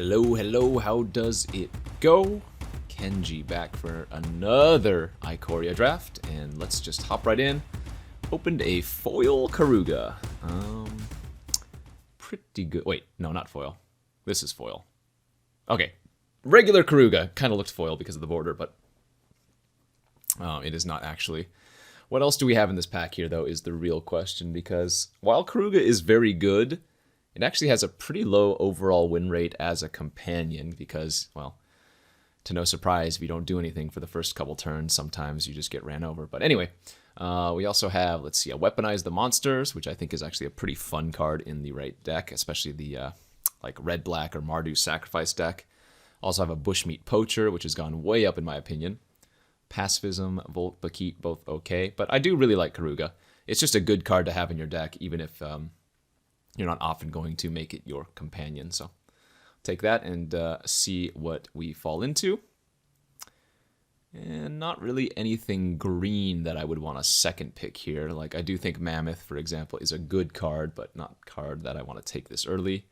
Hello, hello, how does it go? Kenji back for another Ikoria Draft, and let's just hop right in. Opened a foil Karuga. Pretty good. Wait, no, not foil. This is foil. Okay, regular Karuga. Kind of looks foil because of the border, but it is not actually. What else do we have in this pack here, though, is the real question, because while Karuga is very good, it actually has a pretty low overall win rate as a companion because, well, to no surprise, if you don't do anything for the first couple turns, sometimes you just get ran over. But anyway, we also have, let's see, a Weaponize the Monsters, which I think is actually a pretty fun card in the right deck, especially the like Red-Black or Mardu Sacrifice deck. Also have a Bushmeat Poacher, which has gone way up in my opinion. Pacifism, Volt Bakit, both okay. But I do really like Karuga. It's just a good card to have in your deck, even if you're not often going to make it your companion. So take that and see what we fall into. And not really anything green that I would want a second pick here. Like, I do think Mammoth, for example, is a good card, but not a card that I want to take this early.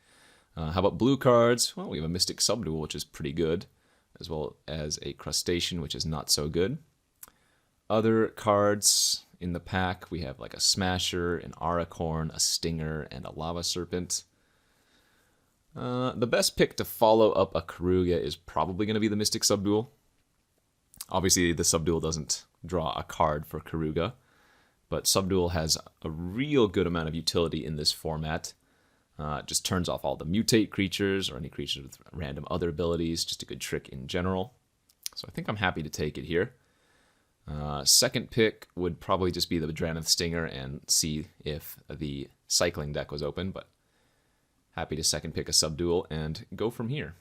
How about blue cards? Well, we have a Mystic Subdual, which is pretty good, as well as a Crustacean, which is not so good. Other cards in the pack, we have like a Smasher, an Aracorn, a Stinger, and a Lava Serpent. The best pick to follow up a Karuga is probably going to be the Mystic Subdual. Obviously, the Subdual doesn't draw a card for Karuga, but Subdual has a real good amount of utility in this format. It just turns off all the mutate creatures or any creatures with random other abilities. Just a good trick in general. So I think I'm happy to take it here. Second pick would probably just be the Drannith Stinger and see if the cycling deck was open, but happy to second pick a Subdual and go from here.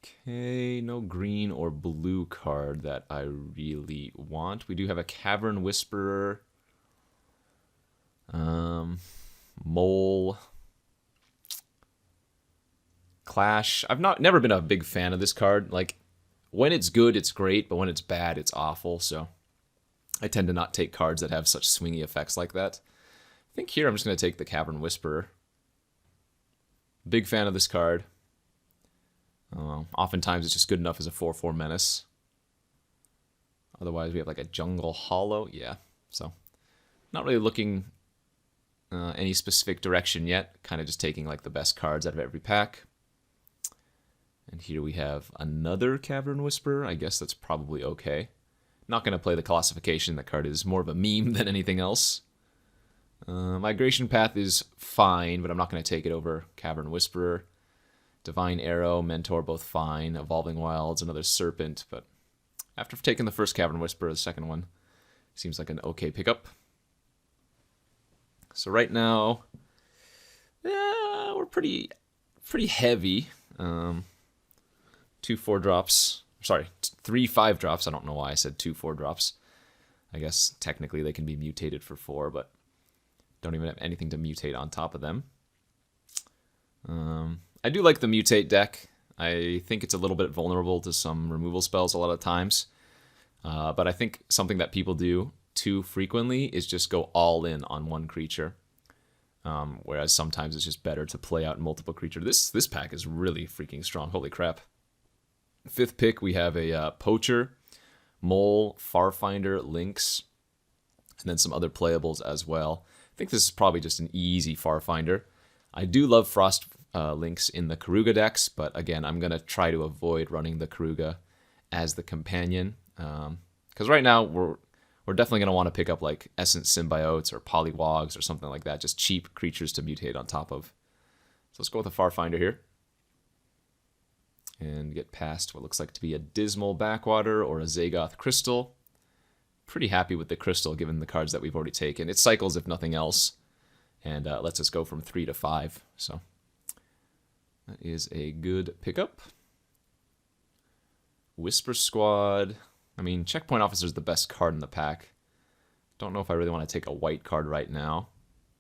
Okay, no green or blue card that I really want. We do have a Cavern Whisperer, Mole, Clash. I've never been a big fan of this card. Like, when it's good, it's great, but when it's bad, it's awful. So I tend to not take cards that have such swingy effects like that. I think here I'm just going to take the Cavern Whisperer. Big fan of this card. Oftentimes it's just good enough as a 4/4 menace. Otherwise we have like a Jungle Hollow. Yeah, so not really looking any specific direction yet. Kind of just taking like the best cards out of every pack. And here we have another Cavern Whisperer. I guess that's probably okay. Not going to play the classification. That card is more of a meme than anything else. Migration Path is fine, but I'm not going to take it over Cavern Whisperer. Divine Arrow, Mentor, both fine. Evolving Wilds, another Serpent, but after taking the first Cavern Whisperer, the second one seems like an okay pickup. So right now, yeah, we're pretty heavy. 2 4-drops. Sorry, 3 5-drops. I don't know why I said 2 4-drops. I guess technically they can be mutated for 4, but don't even have anything to mutate on top of them. I do like the mutate deck. I think it's a little bit vulnerable to some removal spells a lot of times. But I think something that people do too frequently is just go all in on one creature. Whereas sometimes it's just better to play out multiple creatures. This pack is really freaking strong. Holy crap. Fifth pick, we have a Poacher, Mole, Farfinder, Lynx, and then some other playables as well. I think this is probably just an easy Farfinder. I do love Frost Lynx in the Karuga decks, but again, I'm going to try to avoid running the Karuga as the companion. Because right now, we're definitely going to want to pick up like Essence Symbiotes or Polywogs or something like that. Just cheap creatures to mutate on top of. So let's go with a Farfinder here. And get past what looks like to be a Dismal Backwater or a Zagoth Crystal. Pretty happy with the Crystal given the cards that we've already taken. It cycles if nothing else. And lets us go from 3 to 5. So that is a good pickup. Whisper Squad. I mean, Checkpoint Officer is the best card in the pack. Don't know if I really want to take a white card right now.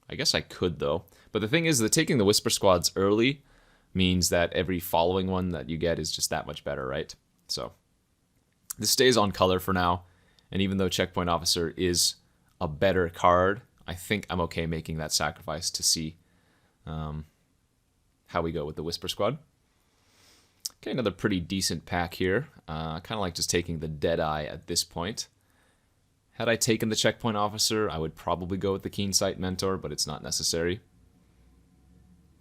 I guess I could, though. But the thing is that taking the Whisper Squads early means that every following one that you get is just that much better, right? So this stays on color for now. And even though Checkpoint Officer is a better card, I think I'm okay making that sacrifice to see how we go with the Whisper Squad. Okay, another pretty decent pack here. Kind of like just taking the Deadeye at this point. Had I taken the Checkpoint Officer, I would probably go with the Keen Sight Mentor, but it's not necessary.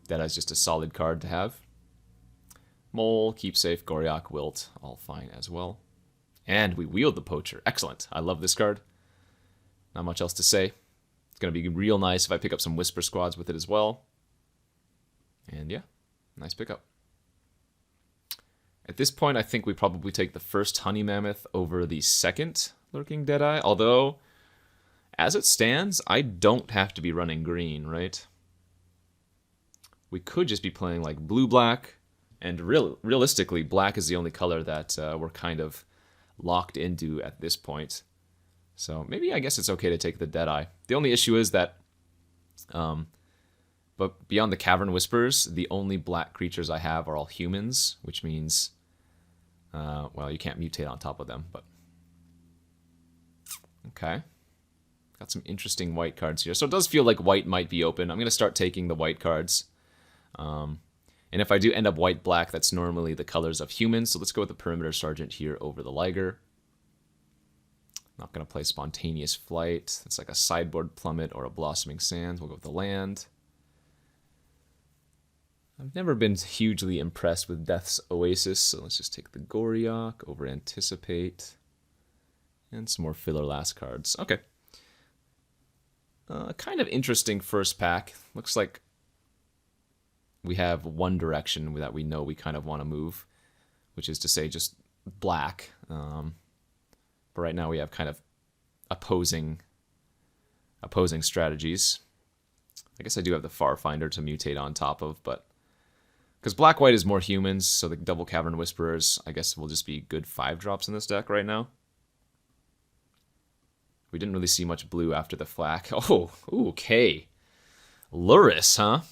Deadeye's just a solid card to have. Mole, Keepsafe, Goriok, Wilt, all fine as well. And we wield the Poacher. Excellent. I love this card. Not much else to say. It's going to be real nice if I pick up some Whisper Squads with it as well. And yeah, nice pickup. At this point, I think we probably take the first Honey Mammoth over the second Lurking Deadeye. Although, as it stands, I don't have to be running green, right? We could just be playing like blue-black. And realistically, black is the only color that we're kind of locked into at this point. So maybe I guess it's okay to take the Deadeye. The only issue is that, but beyond the Cavern Whispers, the only black creatures I have are all humans, which means, well, you can't mutate on top of them, but... Okay. Got some interesting white cards here. So it does feel like white might be open. I'm going to start taking the white cards. And if I do end up white-black, that's normally the colors of humans. So let's go with the Perimeter Sergeant here over the Liger. Not going to play Spontaneous Flight. It's like a Sideboard Plummet or a Blossoming Sands. We'll go with the land. I've never been hugely impressed with Death's Oasis, so let's just take the Goriok over Anticipate. And some more filler last cards. Okay. Kind of interesting first pack. Looks like we have one direction that we know we kind of want to move, which is to say just black. But right now we have kind of opposing strategies. I guess I do have the Farfinder to mutate on top of, but because black-white is more humans, so the double Cavern Whisperers, I guess, will just be good 5-drops in this deck right now. We didn't really see much blue after the flak. Oh, okay. Lurrus, huh?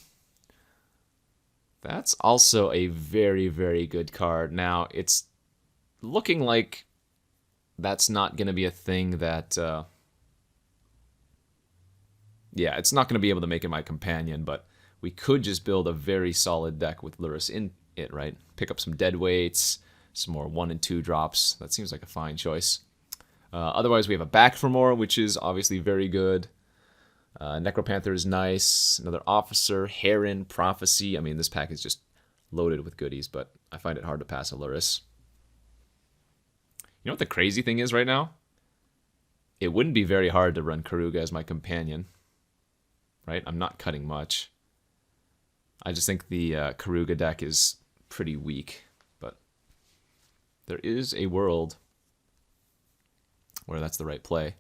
That's also a very, very good card. Now, it's looking like that's not going to be a thing that... yeah, it's not going to be able to make it my companion, but we could just build a very solid deck with Lurrus in it, right? Pick up some deadweights, some more 1 and 2 drops. That seems like a fine choice. Otherwise, we have a Back for More, which is obviously very good. Necropanther is nice. Another Officer, Heron, Prophecy. I mean, this pack is just loaded with goodies, but I find it hard to pass a Lurrus. You know what the crazy thing is right now? It wouldn't be very hard to run Karuga as my companion, right? I'm not cutting much. I just think the Karuga deck is pretty weak, but there is a world where that's the right play.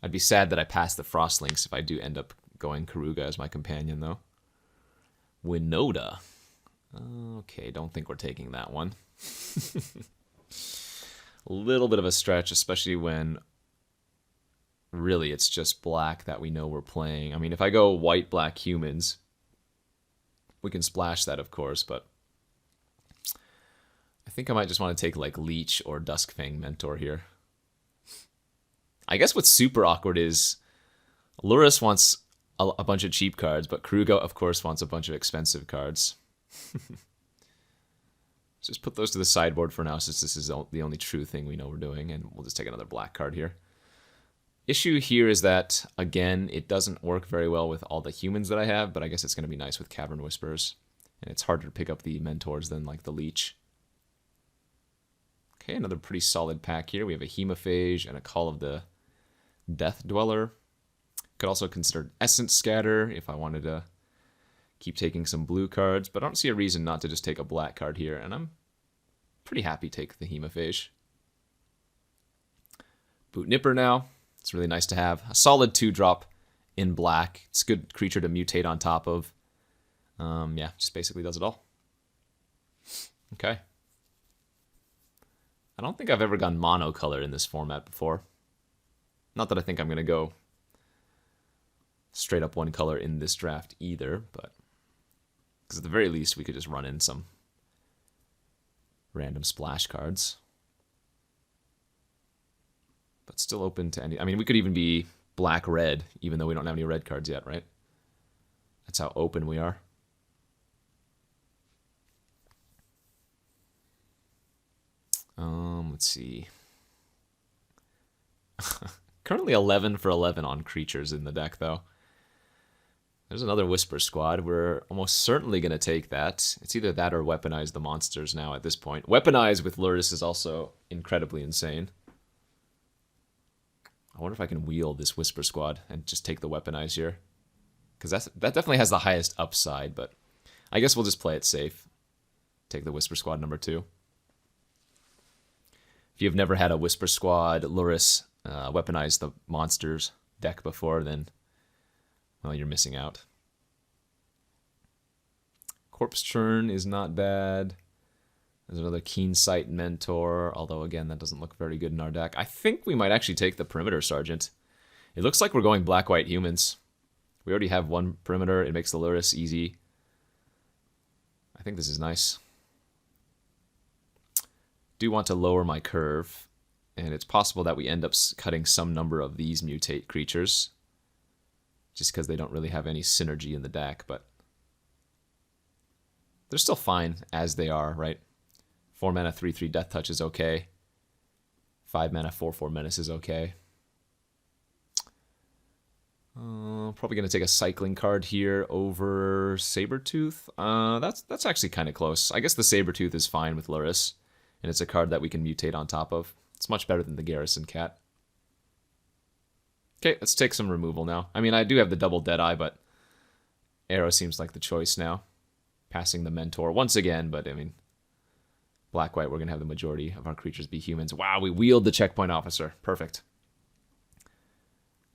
I'd be sad that I passed the Frostlinks if I do end up going Karuga as my companion, though. Winota. Okay, don't think we're taking that one. A little bit of a stretch, especially when really it's just black that we know we're playing. I mean, if I go white-black humans, we can splash that, of course, but I think I might just want to take like Leech or Duskfang Mentor here. I guess what's super awkward is Lurrus wants a bunch of cheap cards, but Karuga, of course, wants a bunch of expensive cards. Just put those to the sideboard for now, since this is the only true thing we know we're doing, and we'll just take another black card here. Issue here is that, again, it doesn't work very well with all the humans that I have, but I guess it's going to be nice with Cavern Whispers, and it's harder to pick up the Mentors than like the Leech. Okay, another pretty solid pack here. We have a Hemophage and a Call of the Death Dweller. Could also consider Essence Scatter if I wanted to keep taking some blue cards, but I don't see a reason not to just take a black card here, and I'm pretty happy to take the Hemophage. Boot Nipper now. It's really nice to have. A solid 2-drop in black. It's a good creature to mutate on top of. Yeah, just basically does it all. Okay. I don't think I've ever gone monocolor in this format before. Not that I think I'm going to go straight up one color in this draft either, but because at the very least we could just run in some random splash cards. But still open to any... I mean, we could even be black-red, even though we don't have any red cards yet, right? That's how open we are. Let's see. Currently 11 for 11 on creatures in the deck, though. There's another Whisper Squad. We're almost certainly going to take that. It's either that or weaponize the monsters now at this point. Weaponize with Luris is also incredibly insane. I wonder if I can wheel this Whisper Squad and just take the weaponize here. Because that definitely has the highest upside, but I guess we'll just play it safe. Take the Whisper Squad number 2. If you've never had a Whisper Squad, Luris, weaponize the monsters deck before, then, well, you're missing out. Corpse Churn is not bad. There's another Keen Sight Mentor, although, again, that doesn't look very good in our deck. I think we might actually take the Perimeter Sergeant. It looks like we're going black-white humans. We already have one Perimeter. It makes the Luris easy. I think this is nice. Do want to lower my curve, and it's possible that we end up cutting some number of these mutate creatures, just because they don't really have any synergy in the deck, but they're still fine as they are, right? 4 mana, 3/3 Death Touch is okay. 5 mana, 4/4 Menace is okay. Probably going to take a cycling card here over Sabertooth. That's actually kind of close. I guess the Sabertooth is fine with Luris, and it's a card that we can mutate on top of. It's much better than the Garrison Cat. Okay, let's take some removal now. I mean, I do have the double Deadeye, but Arrow seems like the choice now. Passing the Mentor once again, but I mean, black-white, we're going to have the majority of our creatures be humans. Wow, we wheeled the Checkpoint Officer. Perfect.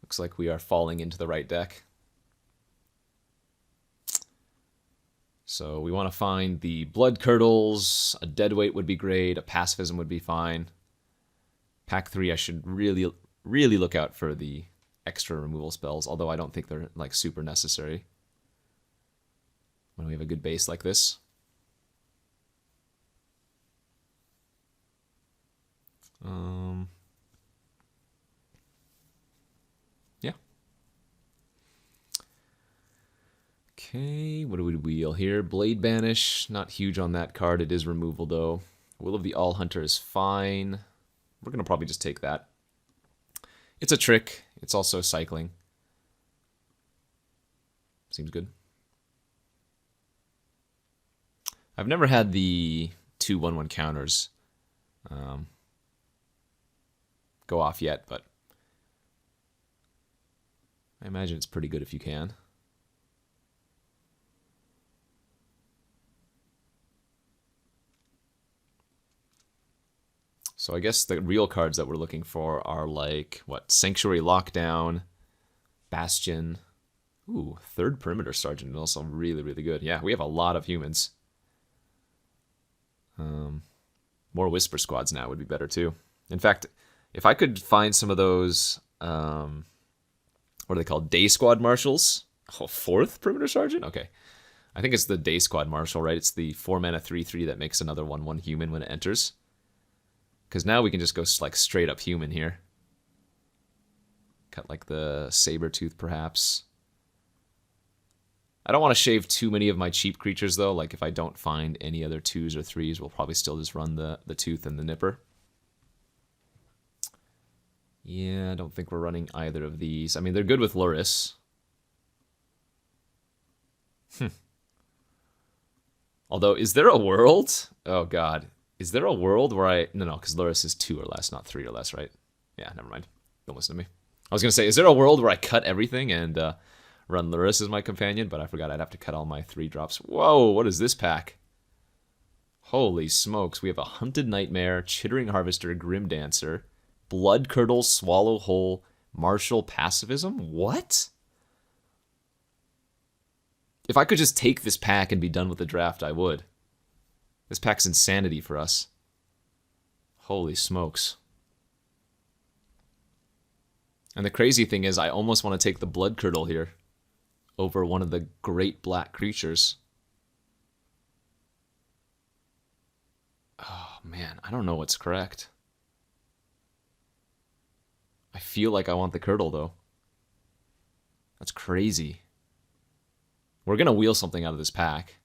Looks like we are falling into the right deck. So we want to find the Blood Curdles. A Deadweight would be great. A Pacifism would be fine. Pack 3, I should really look out for the extra removal spells, although I don't think they're like super necessary when we have a good base like this. Yeah. Okay, what do we wheel here? Blade Banish, not huge on that card. It is removal, though. Will of the All Hunter is fine. We're going to probably just take that. It's a trick. It's also cycling. Seems good. I've never had the 2/1/1 counters go off yet, but I imagine it's pretty good if you can. So I guess the real cards that we're looking for are like, what, Sanctuary Lockdown, Bastion. Ooh, 3rd Perimeter Sergeant is also really, really good. Yeah, we have a lot of humans. More Whisper Squads now would be better too. In fact, if I could find some of those, what are they called? Day Squad Marshals? Oh, 4th Perimeter Sergeant? Okay. I think it's the Day Squad Marshal, right? It's the 4 mana 3/3 that makes another 1/1 human when it enters. Because now we can just go like straight up human here. Cut like the Sabertooth perhaps. I don't want to shave too many of my cheap creatures though. Like if I don't find any other 2s or 3s, we'll probably still just run the Tooth and the Nipper. Yeah, I don't think we're running either of these. I mean, they're good with Luris. Although, is there a world? Oh god. Is there a world where I... No, because Luris is 2 or less, not 3 or less, right? Yeah, never mind. Don't listen to me. I was going to say, is there a world where I cut everything and run Luris as my companion? But I forgot I'd have to cut all my 3-drops. Whoa, what is this pack? Holy smokes. We have a Hunted Nightmare, Chittering Harvester, Grim Dancer, Blood Curdle, Swallow Whole, Martial Pacifism? What? If I could just take this pack and be done with the draft, I would. This pack's insanity for us. Holy smokes. And the crazy thing is, I almost want to take the Blood Curdle here over one of the great black creatures. Oh, man. I don't know what's correct. I feel like I want the Curdle, though. That's crazy. We're going to wheel something out of this pack.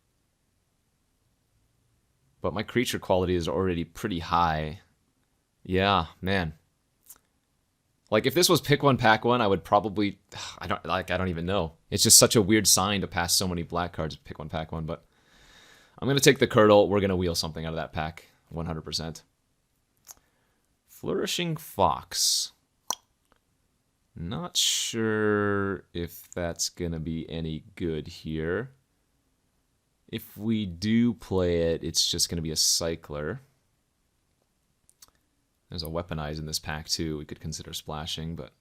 But my creature quality is already pretty high. Yeah, man. Like, if this was pick one, pack one, I would probably... I don't even know. It's just such a weird sign to pass so many black cards, pick one, pack one. But I'm going to take the Curdle. We're going to wheel something out of that pack. 100%. Flourishing Fox. Not sure if that's going to be any good here. If we do play it, it's just going to be a cycler. There's a Weaponize in this pack too. We could consider splashing, but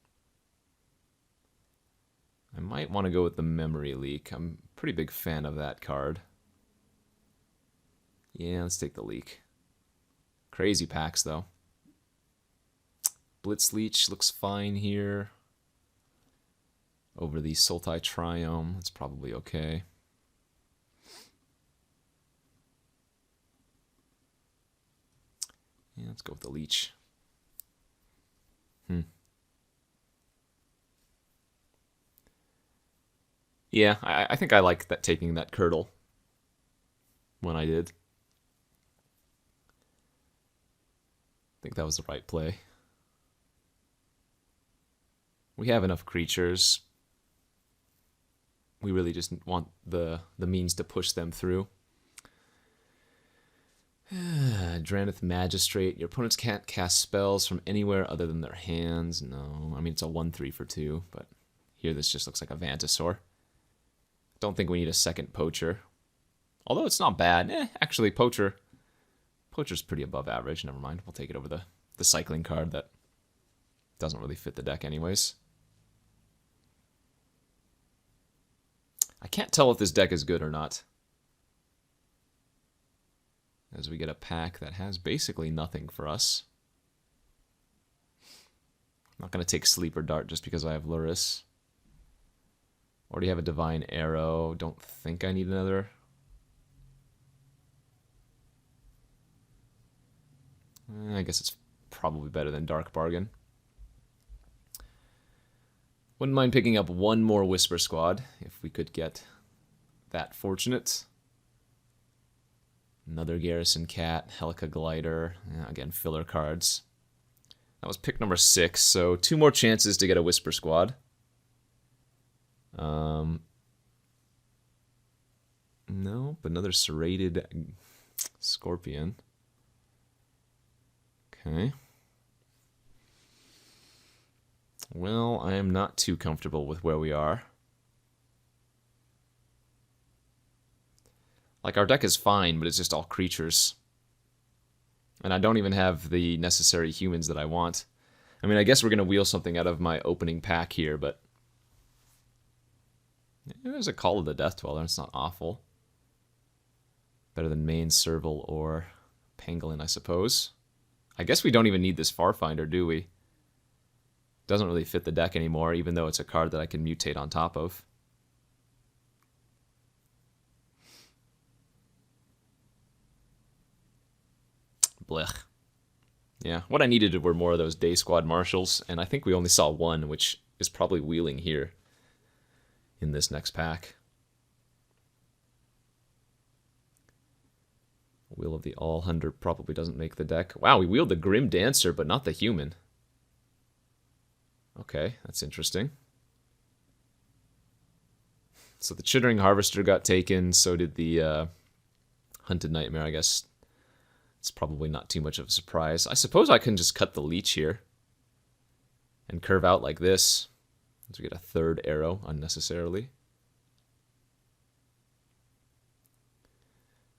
I might want to go with the Memory Leak. I'm a pretty big fan of that card. Yeah, let's take the Leak. Crazy packs though. Blitz Leech looks fine here. Over the Sultai Triome, it's probably okay. Yeah, let's go with the Leech. Yeah, I think I like that, taking that Curdle when I did. I think that was the right play. We have enough creatures. We really just want the means to push them through. Dranith Magistrate. Your opponents can't cast spells from anywhere other than their hands. No, I mean, it's a 1/3 for 2, but here this just looks like a Vantasaur. Don't think we need a second Poacher. Although it's not bad. Actually, Poacher's pretty above average. Never mind. We'll take it over the cycling card that doesn't really fit the deck anyways. I can't tell if this deck is good or not, as we get a pack that has basically nothing for us. I'm not going to take Sleeper Dart just because I have Luris. Already have a Divine Arrow. Don't think I need another. I guess it's probably better than Dark Bargain. Wouldn't mind picking up one more Whisper Squad if we could get that fortunate. Another Garrison Cat, Helica Glider. Yeah, again, filler cards. That was pick number 6, so 2 more chances to get a Whisper Squad. Nope, another Serrated Scorpion. Okay. Well, I am not too comfortable with where we are. Like, our deck is fine, but it's just all creatures. And I don't even have the necessary humans that I want. I mean, I guess we're going to wheel something out of my opening pack here, but... there's a Call of the Death Dweller. It's not awful. Better than Main Serval or Pangolin, I suppose. I guess we don't even need this Farfinder, do we? Doesn't really fit the deck anymore, even though it's a card that I can mutate on top of. Blech. Yeah, what I needed were more of those Day Squad Marshals, and I think we only saw one, which is probably wheeling here in this next pack. Will of the All-Hunter probably doesn't make the deck. Wow, we wheeled the Grim Dancer, but not the human. Okay, that's interesting. So the Chittering Harvester got taken, so did the Hunted Nightmare, I guess. It's probably not too much of a surprise. I suppose I can just cut the Leech here and curve out like this, so we get a 3rd arrow unnecessarily.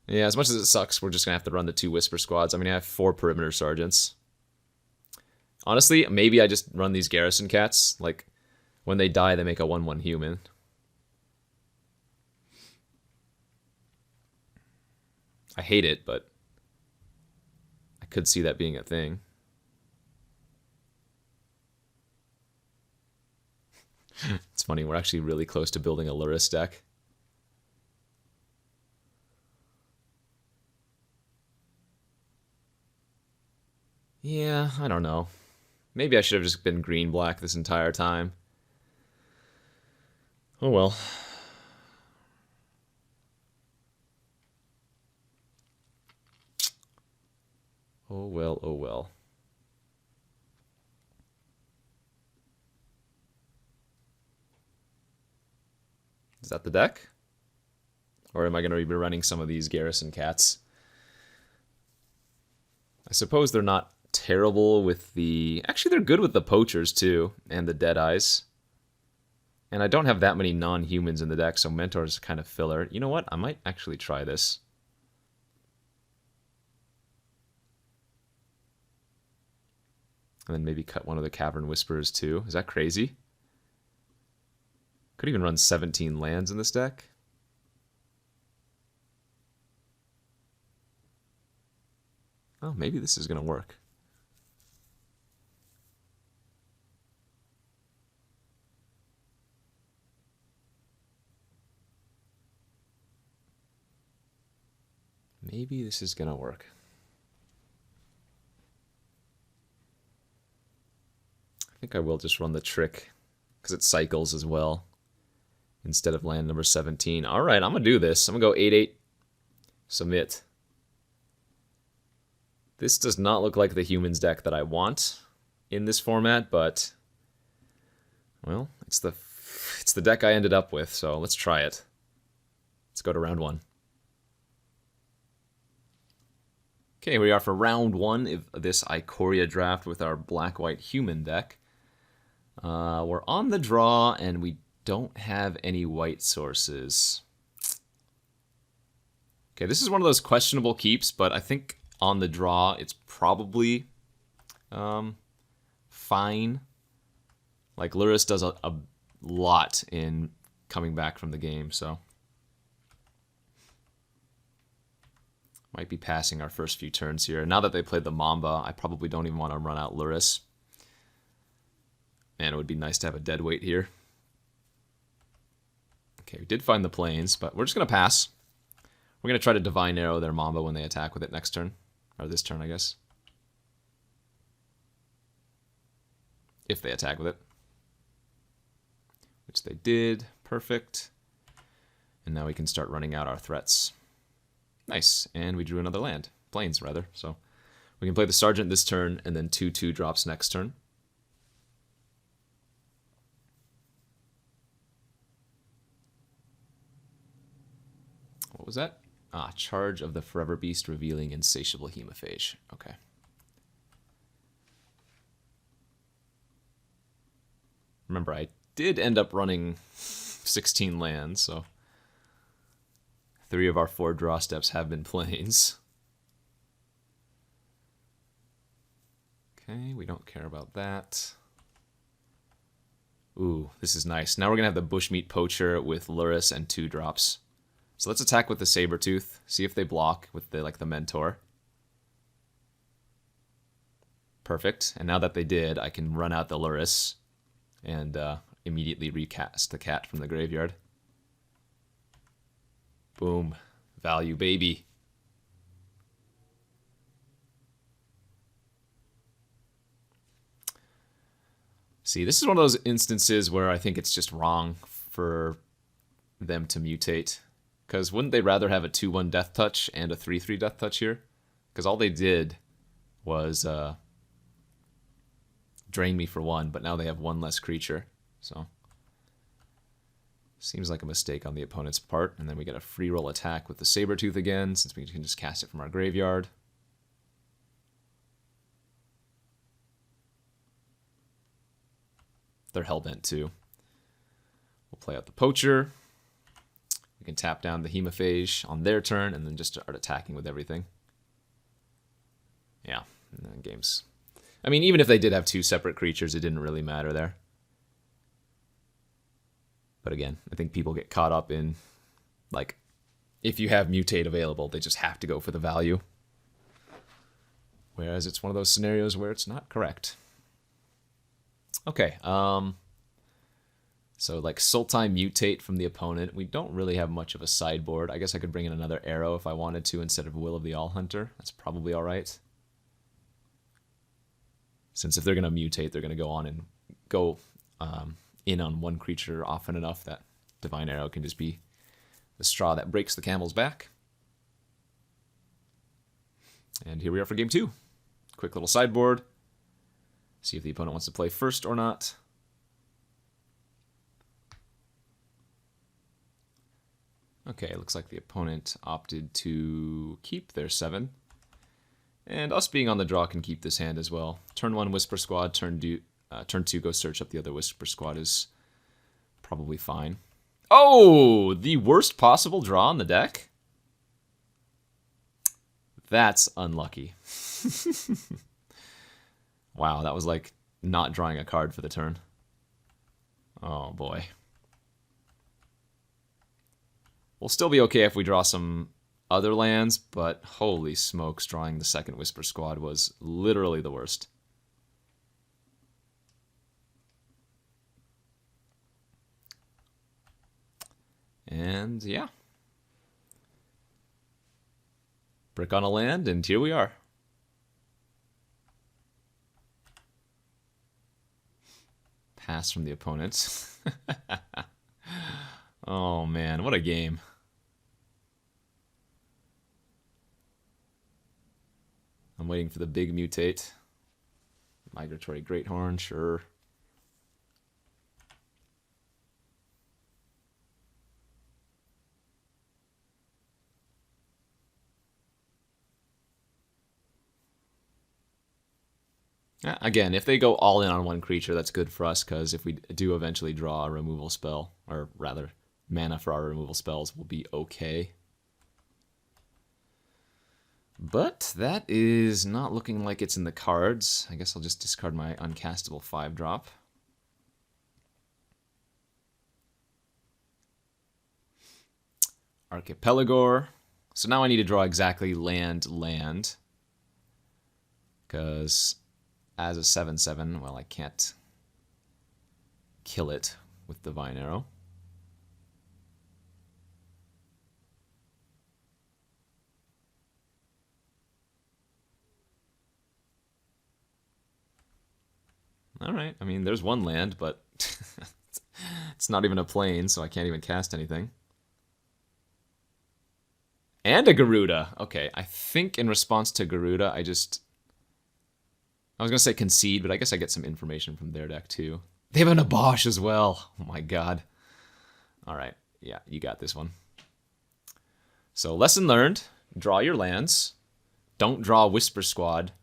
Yeah, as much as it sucks, we're just going to have to run the 2 Whisper Squads. I mean, I have 4 Perimeter Sergeants. Honestly, maybe I just run these Garrison Cats. Like, when they die, they make a 1/1 human. I hate it, but I could see that being a thing. It's funny, we're actually really close to building a Luris deck. Yeah, I don't know. Maybe I should have just been green-black this entire time. Oh well. Oh well, oh well. Is that the deck? Or am I going to be running some of these Garrison Cats? I suppose they're not terrible with the... Actually, they're good with the Poachers, too, and the Deadeyes. And I don't have that many non-humans in the deck, so Mentor's kind of filler. You know what? I might actually try this. And then maybe cut one of the Cavern Whisperers, too. Is that crazy? Could even run 17 lands in this deck. Oh, maybe this is going to work. Maybe this is going to work. I think I will just run the trick because it cycles as well instead of land number 17. All right, I'm going to do this. I'm going to go 8-8. Submit. This does not look like the humans deck that I want in this format, but, well, it's the deck I ended up with, so let's try it. Let's go to round 1. Okay, here we are for round 1 of this Ikoria Draft with our black-white human deck. We're on the draw, and we don't have any white sources. Okay, this is one of those questionable keeps, but I think on the draw it's probably fine. Like, Luris does a lot in coming back from the game, so... Might be passing our first few turns here. Now that they played the Mamba, I probably don't even want to run out Luris. Man, it would be nice to have a dead weight here. Okay, we did find the plains, but we're just going to pass. We're going to try to Divine Arrow their Mamba when they attack with it next turn. Or this turn, I guess. If they attack with it. Which they did. Perfect. And now we can start running out our threats. Nice, and we drew another land. Plains, rather. So we can play the Sergeant this turn, and then 2/2 drops next turn. What was that? Ah, Charge of the Forever Beast revealing Insatiable Hemophage. Okay. Remember, I did end up running 16 lands, so... 3 of our 4 draw steps have been plains. Okay, we don't care about that. Ooh, this is nice. Now we're going to have the Bushmeat Poacher with Luris and 2 drops. So let's attack with the Sabertooth. See if they block with the Mentor. Perfect. And now that they did, I can run out the Luris and immediately recast the cat from the graveyard. Boom. Value, baby. See, this is one of those instances where I think it's just wrong for them to mutate. Because wouldn't they rather have a 2/1 Death Touch and a 3/3 Death Touch here? Because all they did was drain me for 1, but now they have 1 less creature. So... Seems like a mistake on the opponent's part. And then we get a free roll attack with the Sabertooth again, since we can just cast it from our graveyard. They're Hellbent too. We'll play out the Poacher. We can tap down the Hemophage on their turn, and then just start attacking with everything. Yeah, and then game's... I mean, even if they did have 2 separate creatures, it didn't really matter there. But again, I think people get caught up in, like, if you have Mutate available, they just have to go for the value. Whereas it's one of those scenarios where it's not correct. Okay, so like Sultai Mutate from the opponent. We don't really have much of a sideboard. I guess I could bring in another arrow if I wanted to instead of Will of the All-Hunter. That's probably alright. Since if they're going to mutate, they're going to go on and go... in on 1 creature often enough that Divine Arrow can just be the straw that breaks the camel's back. And here we are for game 2. Quick little sideboard. See if the opponent wants to play first or not. Okay, it looks like the opponent opted to keep their 7. And us being on the draw can keep this hand as well. Turn 1, Whisper Squad. Turn 2, go search up the other Whisper Squad is probably fine. Oh, the worst possible draw on the deck? That's unlucky. Wow, that was like not drawing a card for the turn. Oh boy. We'll still be okay if we draw some other lands, but holy smokes, drawing the second Whisper Squad was literally the worst. And yeah. Brick on a land, and here we are. Pass from the opponent. Oh man, what a game. I'm waiting for the big mutate. Migratory Greathorn, sure. Again, if they go all in on one creature, that's good for us, because if we do eventually draw a removal spell, or rather, mana for our removal spells will be okay. But that is not looking like it's in the cards. I guess I'll just discard my uncastable 5-drop. Archipelagor. So now I need to draw exactly land. Because as a 7/7, well, I can't kill it with Divine Arrow. Alright, I mean, there's one land, but it's not even a plane, so I can't even cast anything. And a Garuda! Okay, I think in response to Garuda, I was going to say concede, but I guess I get some information from their deck, too. They have a Nabosh as well! Oh my god. Alright, yeah, you got this one. So, lesson learned. Draw your lands. Don't draw Whisper Squad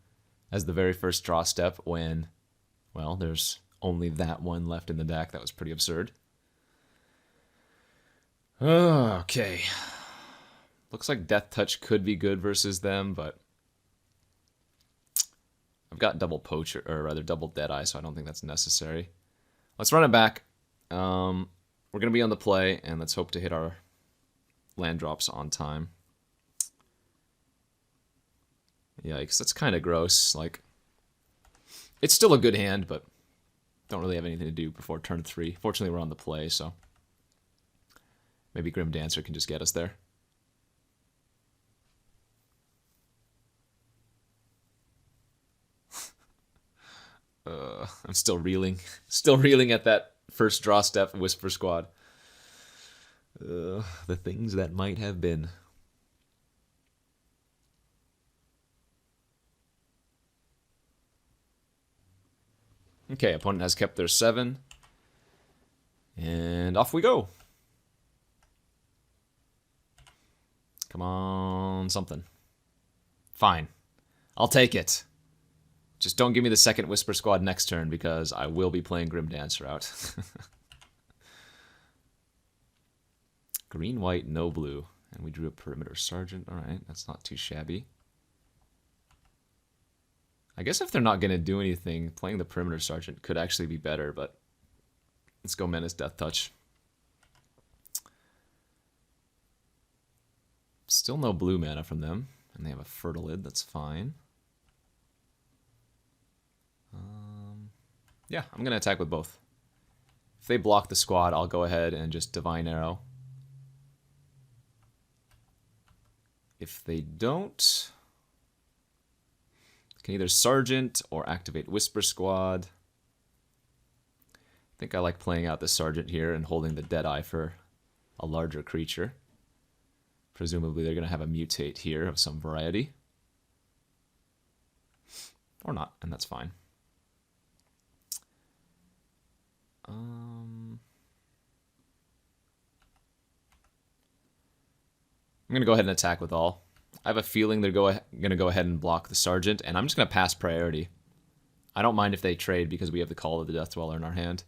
as the very first draw step when, well, there's only that one left in the deck. That was pretty absurd. Okay. Looks like Death Touch could be good versus them, but I've got double Poacher, or rather double Deadeye, so I don't think that's necessary. Let's run it back. We're going to be on the play, and let's hope to hit our land drops on time. Yikes, that's kind of gross. Like, it's still a good hand, but don't really have anything to do before turn 3. Fortunately, we're on the play, so maybe Grim Dancer can just get us there. I'm still reeling. Still reeling at that first draw step, Whisper Squad. The things that might have been. Okay, opponent has kept their 7. And off we go. Come on, something. Fine. I'll take it. Just don't give me the second Whisper Squad next turn, because I will be playing Grim Dancer out. Green, white, no blue. And we drew a Perimeter Sergeant. Alright, that's not too shabby. I guess if they're not going to do anything, playing the Perimeter Sergeant could actually be better, but let's go Menace Death Touch. Still no blue mana from them, and they have a Fertilid, that's fine. Yeah, I'm going to attack with both. If they block the squad, I'll go ahead and just Divine Arrow. If they don't, I can either Sergeant or activate Whisper Squad. I think I like playing out the Sergeant here and holding the Deadeye for a larger creature. Presumably they're going to have a mutate here of some variety. Or not, and that's fine. I'm going to go ahead and attack with all. I have a feeling they're going to go ahead and block the Sergeant, and I'm just going to pass priority. I don't mind if they trade because we have the Call of the Death Dweller in our hand.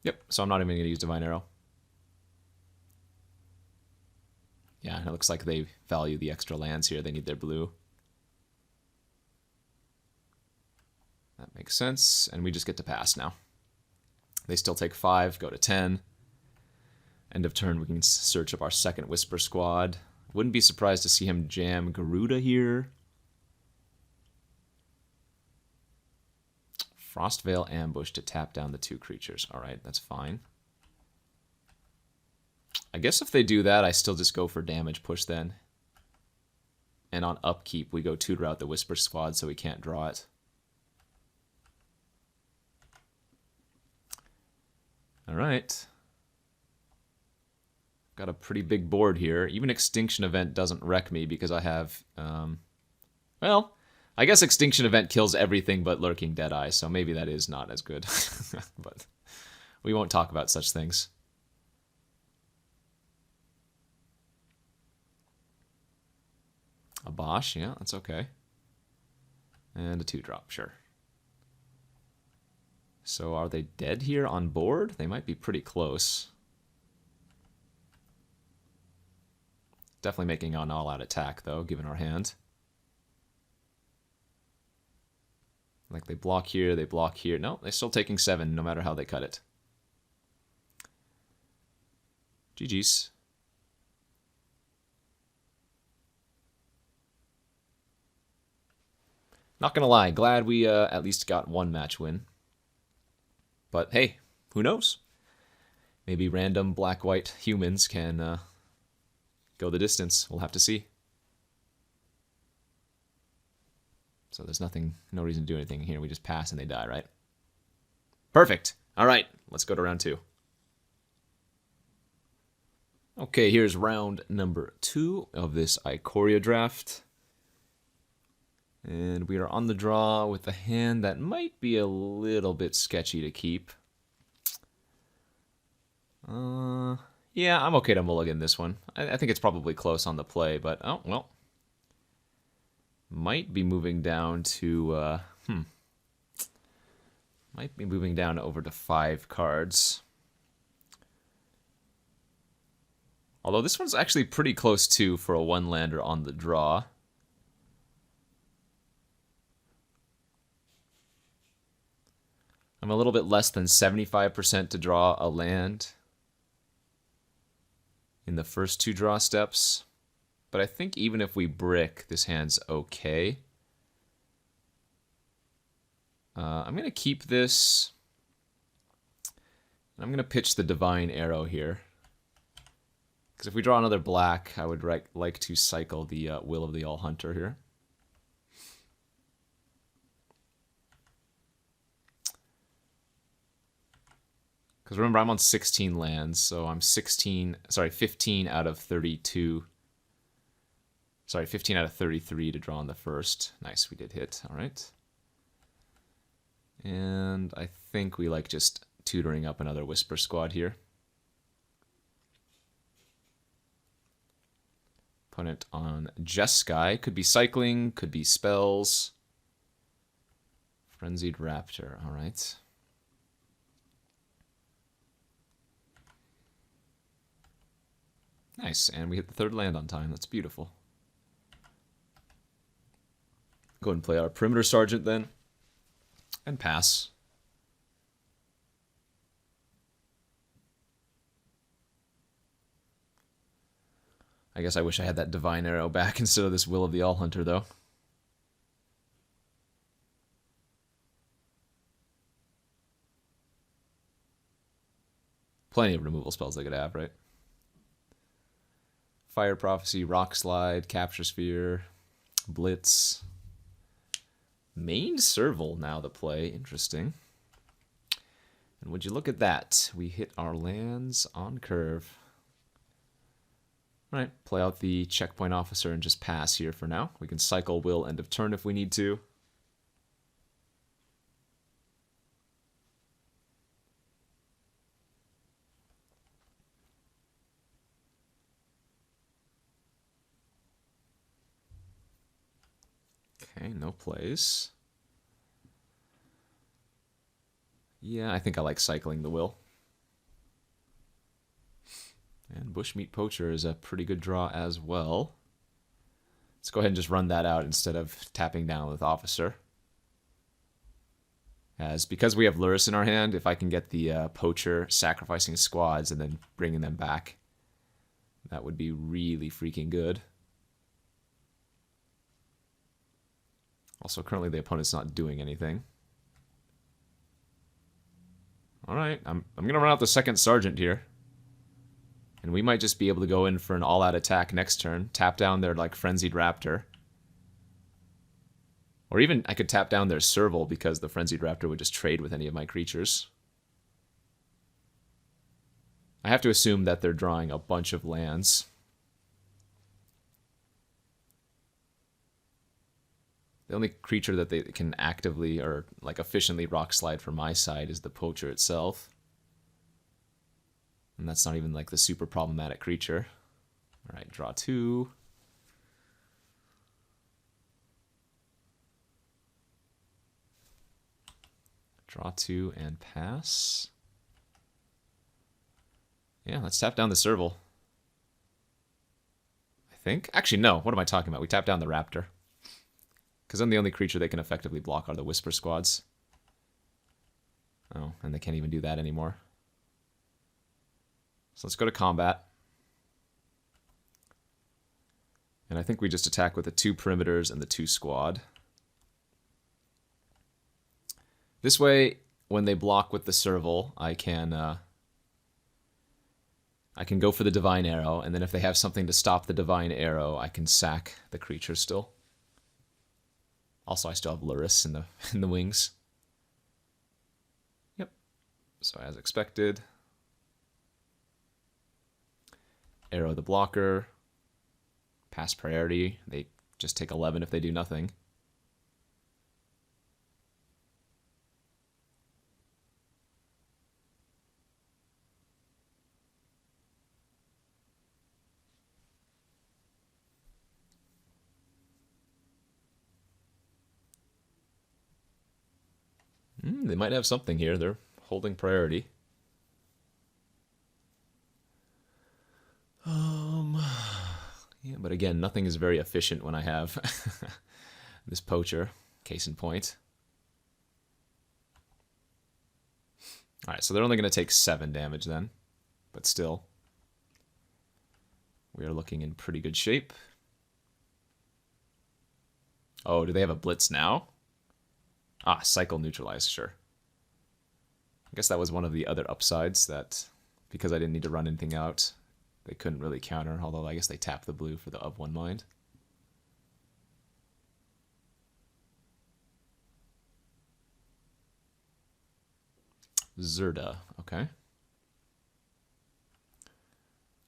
Yep, so I'm not even going to use Divine Arrow. Yeah, it looks like they value the extra lands here. They need their blue. That makes sense, and we just get to pass now. They still take 5, go to 10. End of turn, we can search up our second Whisper Squad. Wouldn't be surprised to see him jam Garuda here. Frostveil Ambush to tap down the 2 creatures. Alright, that's fine. I guess if they do that, I still just go for damage push then. And on upkeep, we go tutor out the Whisper Squad so we can't draw it. Alright. Got a pretty big board here. Even Extinction Event doesn't wreck me because I have... well, I guess Extinction Event kills everything but Lurking Deadeye, so maybe that is not as good. But we won't talk about such things. A Bosch, yeah, that's okay. And a 2-drop, sure. So are they dead here on board? They might be pretty close. Definitely making an all-out attack, though, given our hand. Like, they block here, they block here. No, they're still taking 7, no matter how they cut it. GG's. Not gonna lie, glad we at least got 1 match win. But hey, who knows? Maybe random black-white humans can go the distance. We'll have to see. So there's no reason to do anything here. We just pass and they die, right? Perfect. All right, let's go to round 2. Okay, here's round number 2 of this Ikoria Draft. And we are on the draw with a hand that might be a little bit sketchy to keep. Yeah, I'm okay to mulligan this one. I think it's probably close on the play, but oh, well. Might be moving down to, might be moving down over to 5 cards. Although this one's actually pretty close too for a 1-lander on the draw. I'm a little bit less than 75% to draw a land in the first 2 draw steps. But I think even if we brick, this hand's okay. I'm going to keep this. I'm going to pitch the Divine Arrow here. Because if we draw another black, I would like to cycle the Will of the All Hunter here. Because remember, I'm on 16 lands, so I'm 15 out of 32. Sorry, 15 out of 33 to draw on the first. Nice, we did hit. All right. And I think we like just tutoring up another Whisper Squad here. Opponent on Jeskai. Could be cycling, could be spells. Frenzied Raptor. All right. Nice, and we hit the 3rd land on time. That's beautiful. Go ahead and play our Perimeter Sergeant then. And pass. I guess I wish I had that Divine Arrow back instead of this Will of the All Hunter, though. Plenty of removal spells they could have, right? Fire Prophecy, Rock Slide, Capture Sphere, Blitz. Main Serval now the play. Interesting. And would you look at that? We hit our lands on curve. All right, play out the checkpoint officer and just pass here for now. We can cycle will end of turn if we need to. Okay, no plays. Yeah, I think I like cycling the will. And Bushmeat Poacher is a pretty good draw as well. Let's go ahead and just run that out instead of tapping down with Officer. As because we have Luris in our hand, if I can get the Poacher sacrificing squads and then bringing them back, that would be really freaking good. Also, currently the opponent's not doing anything. Alright, I'm going to run out the second Sergeant here. And we might just be able to go in for an all-out attack next turn. Tap down their, like, Frenzied Raptor. Or even, I could tap down their Serval because the Frenzied Raptor would just trade with any of my creatures. I have to assume that they're drawing a bunch of lands. The only creature that they can actively or like efficiently rock slide from my side is the Poacher itself. And that's not even like the super problematic creature. Alright, draw 2. Draw 2 and pass. Yeah, let's tap down the Serval. I think. Actually, no. What am I talking about? We tap down the Raptor. Because then the only creature they can effectively block are the Whisper Squads. Oh, and they can't even do that anymore. So let's go to combat. And I think we just attack with the 2 perimeters and the 2 squad. This way, when they block with the Serval, I can go for the Divine Arrow, and then if they have something to stop the Divine Arrow, I can sack the creature still. Also, I still have Luris in the wings. Yep. So as expected. Arrow the blocker. Pass priority. They just take 11 if they do nothing. They might have something here. They're holding priority. Yeah, but again, nothing is very efficient when I have this Poacher, case in point. Alright, so they're only going to take 7 damage then, but still. We are looking in pretty good shape. Oh, do they have a Blitz now? Ah, Cycle Neutralize, sure. I guess that was one of the other upsides, that because I didn't need to run anything out, they couldn't really counter, although I guess they tapped the blue for the of 1 mind. Zerda, okay.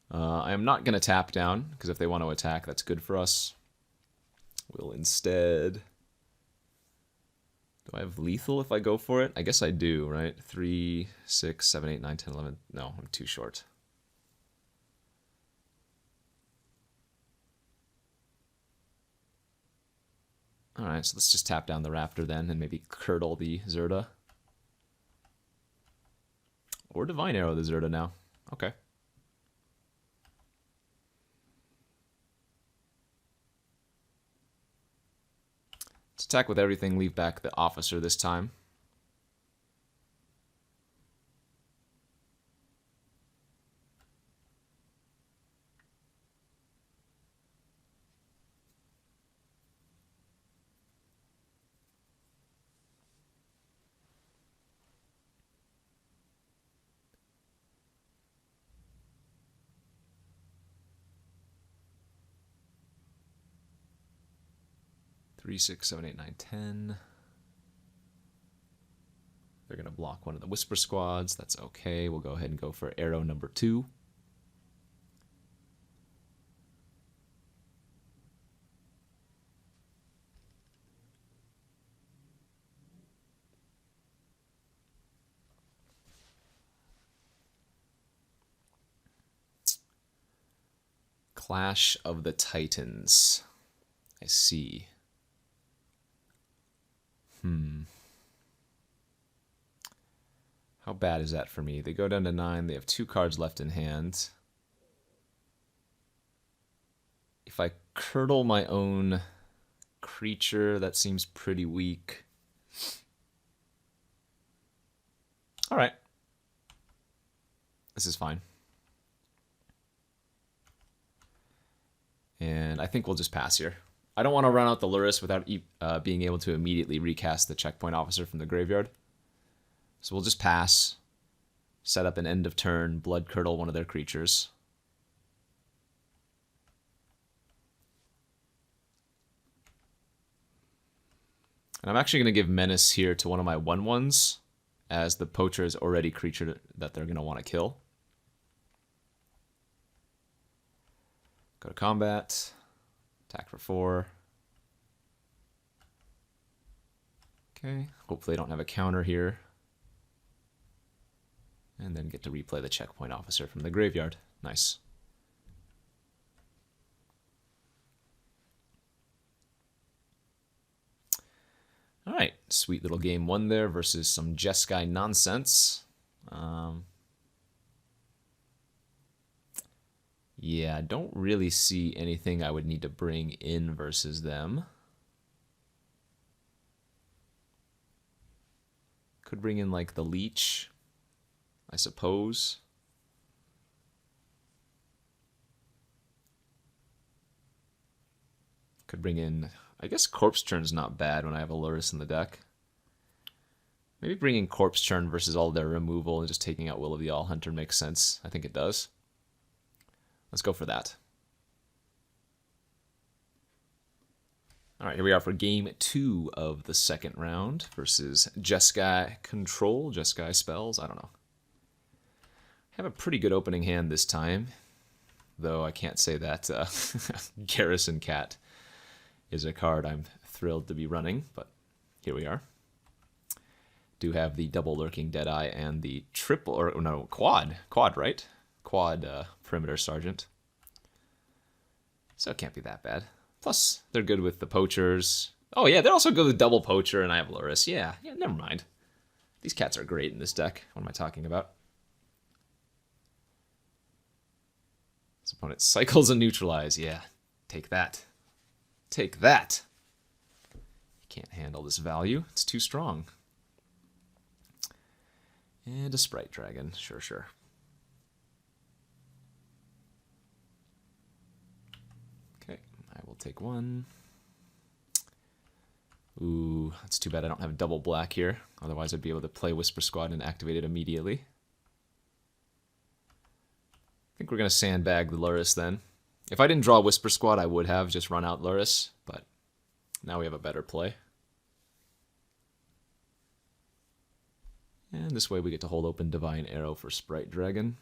I am not going to tap down, because if they want to attack, that's good for us. We'll instead... Do I have lethal if I go for it? I guess I do, right? 3, 6, 7, 8, 9, 10, 11. No, I'm too short. Alright, so let's just tap down the Raptor then and maybe curdle the Zerda. Or Divine Arrow the Zerda now. Okay. Let's attack with everything, leave back the Officer this time. Three, 6, 7, 8, 9, 10. They're going to block one of the Whisper Squads. That's okay. We'll go ahead and go for arrow number 2. Clash of the Titans. I see. How bad is that for me? They go down to 9. They have 2 cards left in hand. If I curdle my own creature, that seems pretty weak. All right. This is fine. And I think we'll just pass here. I don't want to run out the Lurrus without being able to immediately recast the checkpoint officer from the graveyard. So we'll just pass, set up an end of turn, blood curdle one of their creatures. And I'm actually going to give Menace here to one of my 1/1s, as the poacher is already a creature that they're going to want to kill. Go to combat, attack for 4. Okay, hopefully I don't have a counter here. And then get to replay the checkpoint officer from the graveyard. Nice. All right, sweet little game 1 there versus some Jeskai nonsense. Yeah, I don't really see anything I would need to bring in versus them. Could bring in like the Leech, I suppose. Could bring in, I guess Corpse Churn's not bad when I have a Lurrus in the deck. Maybe bringing Corpse Churn versus all their removal and just taking out Will of the All Hunter makes sense. I think it does. Let's go for that. All right, here we are for game 2 of the second round versus Jeskai Control, Jeskai Spells, I don't know. I have a pretty good opening hand this time, though I can't say that Garrison Cat is a card I'm thrilled to be running, but here we are. Do have the double Lurking Deadeye and the triple, or no, quad, right? Quad Perimeter Sergeant. So it can't be that bad. Plus, they're good with the poachers. Oh yeah, they're also good with double poacher, and I have Lurrus. Yeah, never mind. These cats are great in this deck. What am I talking about? This opponent cycles and neutralize. Yeah, take that. Take that. You can't handle this value. It's too strong. And a Sprite Dragon. Sure. I will take 1. Ooh, that's too bad I don't have double black here. Otherwise I'd be able to play Whisper Squad and activate it immediately. I think we're going to sandbag the Lurrus then. If I didn't draw Whisper Squad, I would have just run out Lurrus, but now we have a better play. And this way we get to hold open Divine Arrow for Sprite Dragon.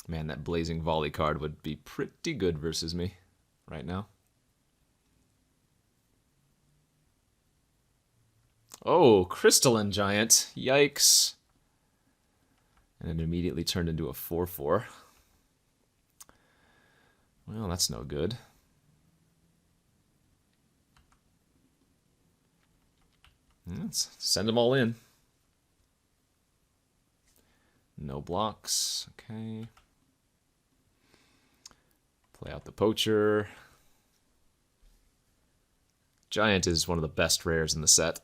Man, that Blazing Volley card would be pretty good versus me right now. Oh, Crystalline Giant. Yikes. And it immediately turned into a 4/4. Well, that's no good. Let's send them all in. No blocks. Okay. Play out the poacher. Giant is one of the best rares in the set.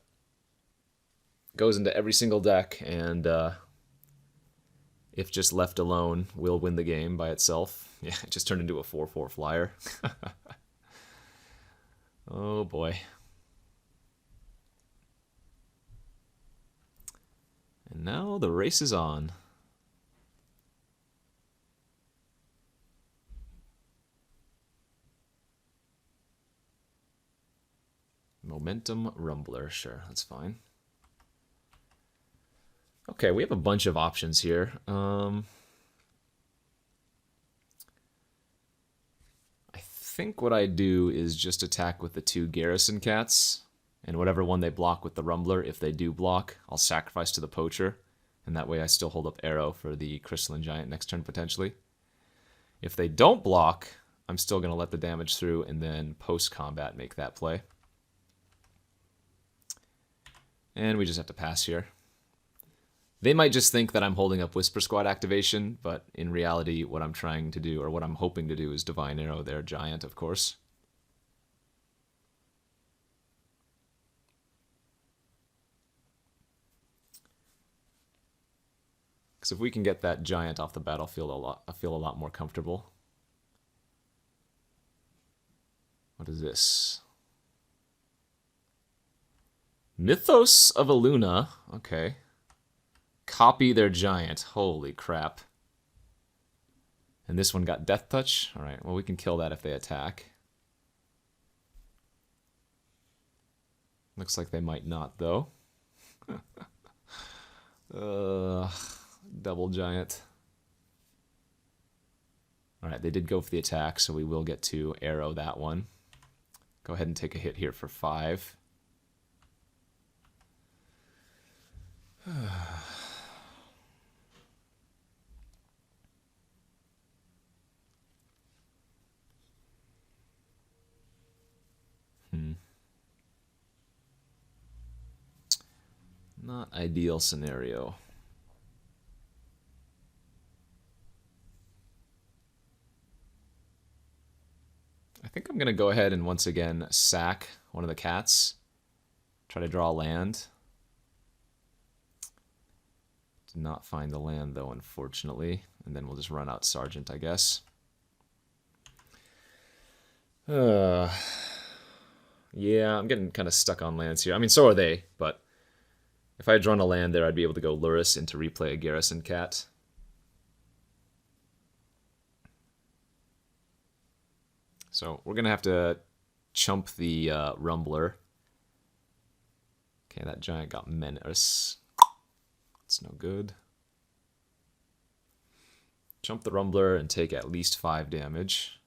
Goes into every single deck, and if just left alone, will win the game by itself. Yeah, it just turned into a 4/4 flyer. Oh boy. And now the race is on. Momentum Rumbler, sure, that's fine. Okay, we have a bunch of options here. I think what I do is just attack with the 2 Garrison Cats, and whatever one they block with the Rumbler, if they do block, I'll sacrifice to the Poacher, and that way I still hold up Arrow for the Crystalline Giant next turn potentially. If they don't block, I'm still going to let the damage through and then post-combat make that play. And we just have to pass here. They might just think that I'm holding up Whisper Squad activation, but in reality what I'm trying to do, or what I'm hoping to do, is Divine Arrow their Giant, of course. Because if we can get that Giant off the battlefield, I feel a lot more comfortable. What is this? Mythos of Aluna. Okay. Copy their Giant. Holy crap. And this one got Death Touch? Alright, well we can kill that if they attack. Looks like they might not, though. Double Giant. Alright, they did go for the attack, so we will get to arrow that one. Go ahead and take a hit here for 5. Not ideal scenario. I think I'm going to go ahead and once again sack one of the cats. Try to draw land. Did not find the land though, unfortunately. And then we'll just run out Sergeant, I guess. Yeah, I'm getting kind of stuck on lands here. I mean, so are they, but if I had drawn a land there, I'd be able to go Luris into replay a Garrison Cat. So we're going to have to chump the Rumbler. Okay, that Giant got Menace. That's no good. Chump the Rumbler and take at least 5 damage.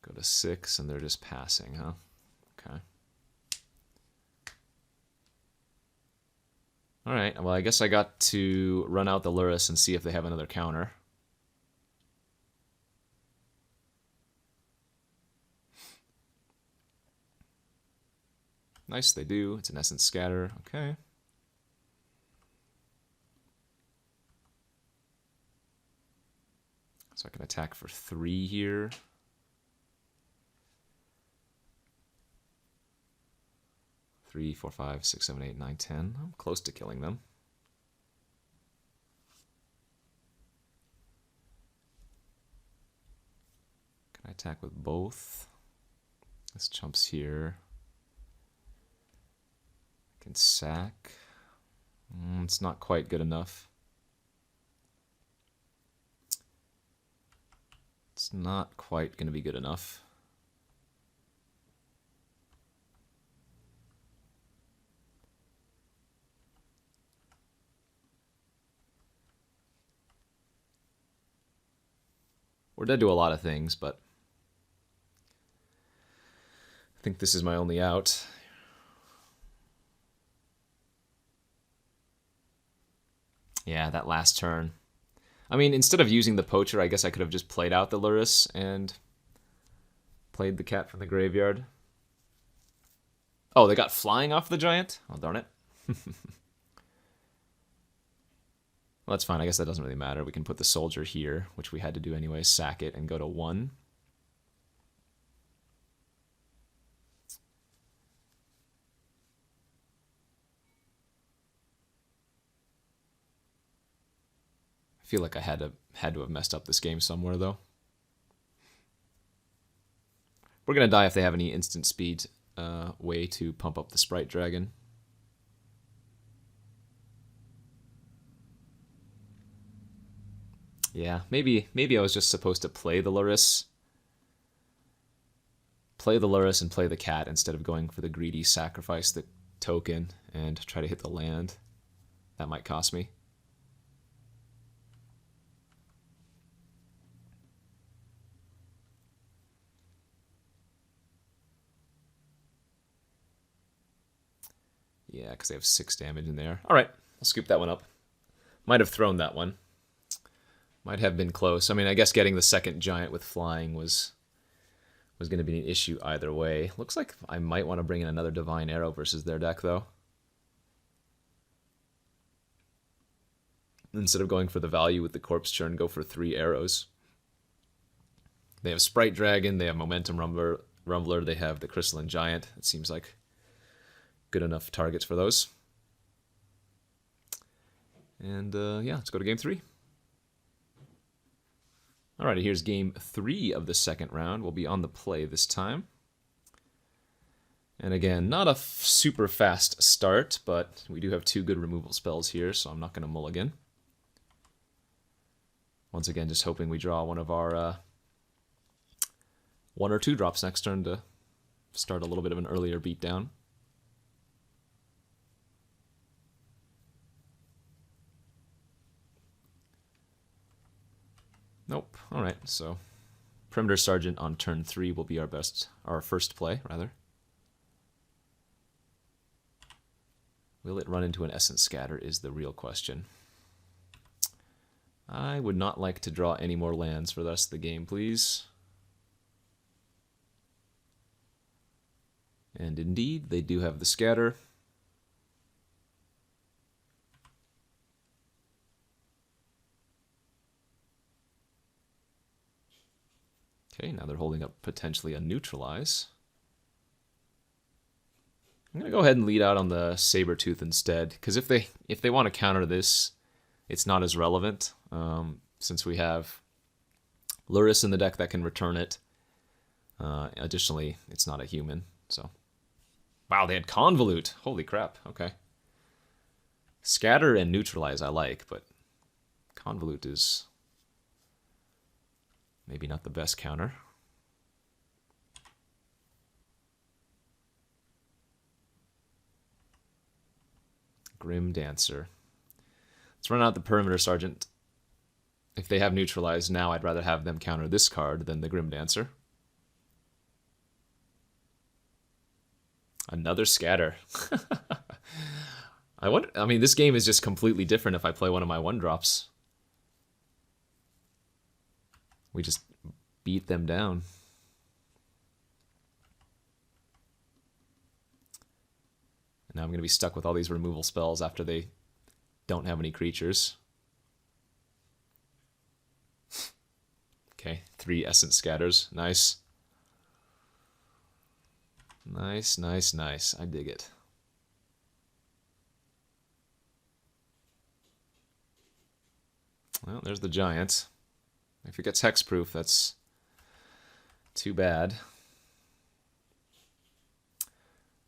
Go to 6, and they're just passing, huh? Okay. Alright, well I guess I got to run out the Luris and see if they have another counter. Nice, they do. It's an Essence Scatter. Okay. So I can attack for 3 here. 3, 4, 5, 6, 7, 8, 9, 10. I'm close to killing them. Can I attack with both? This chumps here. I can sack. It's not quite good enough. It's not quite going to be good enough. We're dead to a lot of things, but I think this is my only out. Yeah, that last turn. I mean, instead of using the Poacher, I guess I could have just played out the Luris and played the cat from the graveyard. Oh, they got flying off the Giant? Oh, darn it. Well, that's fine. I guess that doesn't really matter. We can put the Soldier here, which we had to do anyway, sack it, and go to 1. I feel like I had to have messed up this game somewhere, though. We're going to die if they have any instant speed way to pump up the Sprite Dragon. Yeah, maybe I was just supposed to play the Lurrus. Play the Lurrus and play the cat instead of going for the greedy sacrifice the token and try to hit the land. That might cost me. Yeah, because they have 6 damage in there. All right, I'll scoop that one up. Might have thrown that one. Might have been close. I mean, I guess getting the second giant with flying was going to be an issue either way. Looks like I might want to bring in another Divine Arrow versus their deck, though. Instead of going for the value with the Corpse Churn, go for 3 arrows. They have Sprite Dragon, they have Momentum Rumbler, they have the Crystalline Giant. It seems like good enough targets for those. And yeah, let's go to game 3. Alrighty, here's game 3 of the second round. We'll be on the play this time. And again, not a super fast start, but we do have 2 good removal spells here, so I'm not going to mulligan. Once again, just hoping we draw one of our 1 or 2 drops next turn to start a little bit of an earlier beatdown. Nope. All right. So, Perimeter Sergeant on turn 3 will be our first play, rather. Will it run into an Essence Scatter is the real question. I would not like to draw any more lands for the rest of the game, please. And indeed, they do have the Scatter. Okay, now they're holding up potentially a Neutralize. I'm going to go ahead and lead out on the Sabertooth instead, because if they want to counter this, it's not as relevant, since we have Lurrus in the deck that can return it. Additionally, it's not a human, so... Wow, they had Convolute! Holy crap, okay. Scatter and Neutralize I like, but Convolute is maybe not the best counter. Grim Dancer. Let's run out the Perimeter Sergeant. If they have Neutralize now, I'd rather have them counter this card than the Grim Dancer. Another Scatter. I mean, this game is just completely different if I play one of my 1-drops. We just beat them down. And now I'm going to be stuck with all these removal spells after they don't have any creatures. Okay, 3 Essence Scatters. Nice. Nice, nice, nice. I dig it. Well, there's the Giant. If it gets hexproof, that's too bad.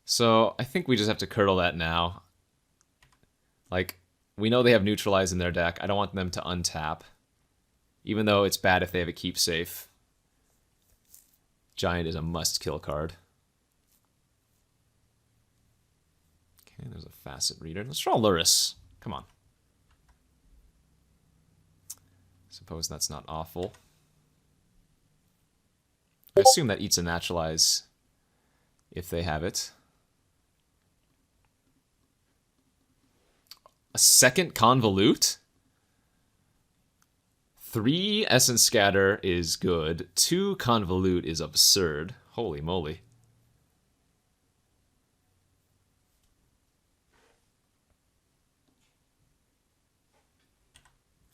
So I think we just have to curdle that now. Like, we know they have Neutralize in their deck. I don't want them to untap. Even though it's bad if they have a keep safe. Giant is a must-kill card. Okay, there's a Facet Reader. Let's draw Lurrus. Come on. Suppose that's not awful. I assume that eats a Naturalize if they have it. A second Convolute? 3 Essence Scatter is good. 2 Convolute is absurd. Holy moly.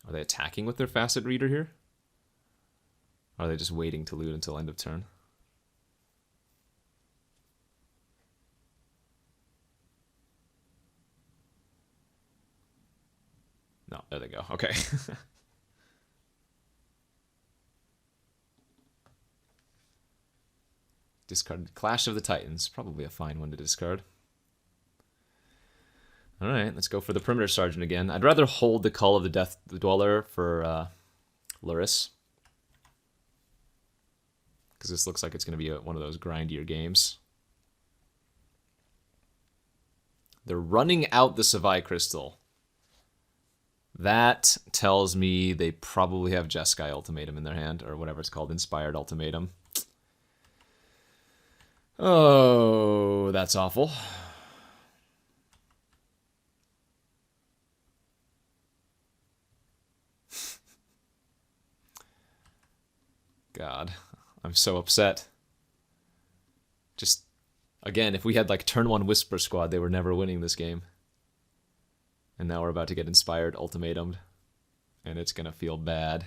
Are they attacking with their Facet Reader here? Or are they just waiting to loot until end of turn? No, there they go. Okay. Discard Clash of the Titans. Probably a fine one to discard. Alright, let's go for the Perimeter Sergeant again. I'd rather hold the Call of the Death Dweller for Luris. Because this looks like it's going to be one of those grindier games. They're running out the Savai Crystal. That tells me they probably have Jeskai Ultimatum in their hand, or whatever it's called, Inspired Ultimatum. Oh, that's awful. God, I'm so upset. Just, again, if we had like turn 1 Whisper Squad, they were never winning this game. And now we're about to get Inspired Ultimatumed, and it's going to feel bad.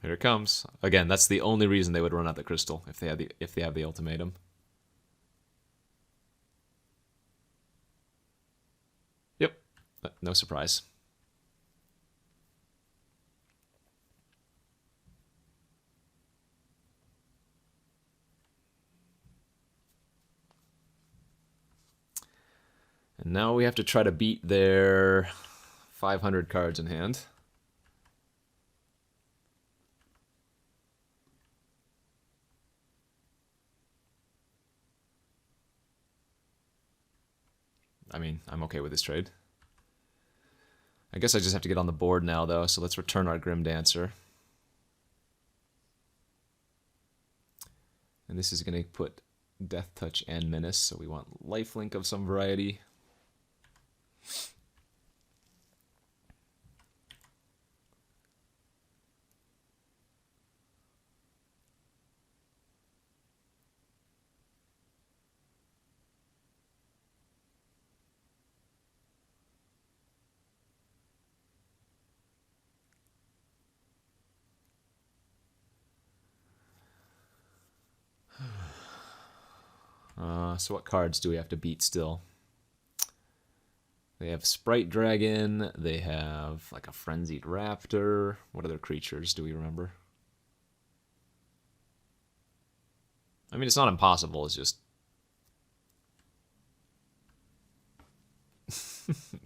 Here it comes. Again, that's the only reason they would run out the crystal if they have the ultimatum. Yep. No surprise. And now we have to try to beat their 500 cards in hand. I mean, I'm okay with this trade. I guess I just have to get on the board now, though, so let's return our Grim Dancer. And this is going to put Death Touch and Menace, so we want lifelink of some variety. So what cards do we have to beat still? They have Sprite Dragon. They have like a Frenzied Raptor. What other creatures do we remember? I mean, it's not impossible. It's just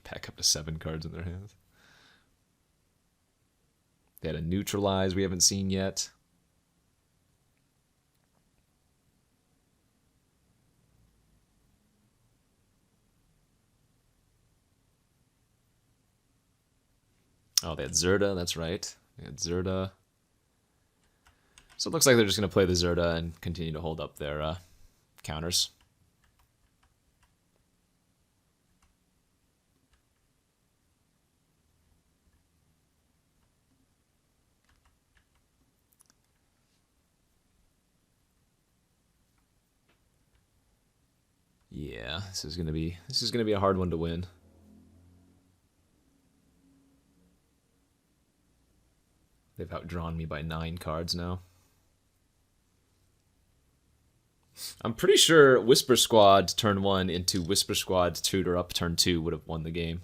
pack up to 7 cards in their hands. They had a Neutralize we haven't seen yet. Oh, they had Zerda, that's right. They had Zerda. So it looks like they're just going to play the Zerda and continue to hold up their counters. Yeah, this is gonna be a hard one to win. They've outdrawn me by 9 cards now. I'm pretty sure Whisper Squad turn 1 into Whisper Squad Tutor Up turn 2 would have won the game.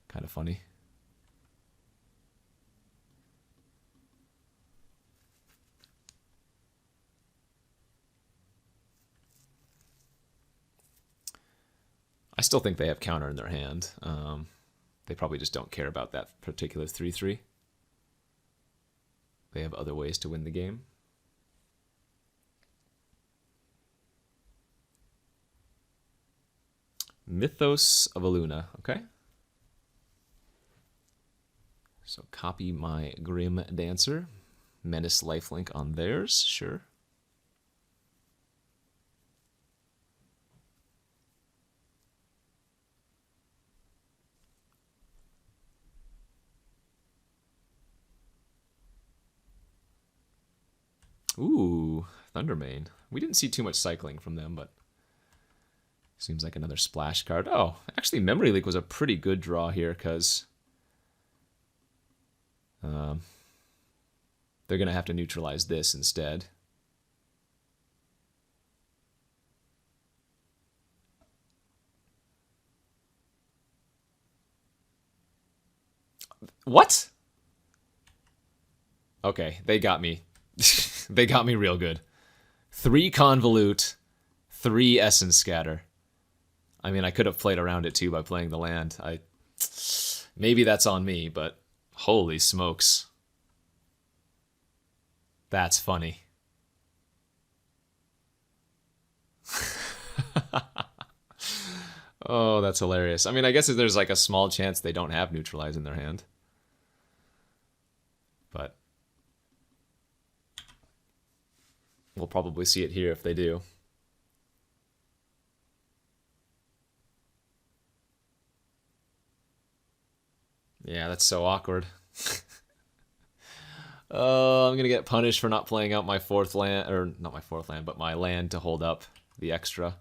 Kind of funny. I still think they have counter in their hand. They probably just don't care about that particular 3/3. They have other ways to win the game. Mythos of Aluna, okay. So copy my Grim Dancer. Menace lifelink on theirs, sure. Ooh, Thundermane. We didn't see too much cycling from them, but seems like another splash card. Oh, actually, Memory Leak was a pretty good draw here because they're going to have to neutralize this instead. What? Okay, they got me. They got me real good. 3 Convolute, 3 Essence Scatter. I mean, I could have played around it too by playing the land. Maybe that's on me, but holy smokes. That's funny. Oh, that's hilarious. I mean, I guess there's like a small chance they don't have Neutralize in their hand. But we'll probably see it here if they do. Yeah, that's so awkward. Oh, I'm going to get punished for not playing out my 4th land, or not my 4th land, but my land to hold up the extra.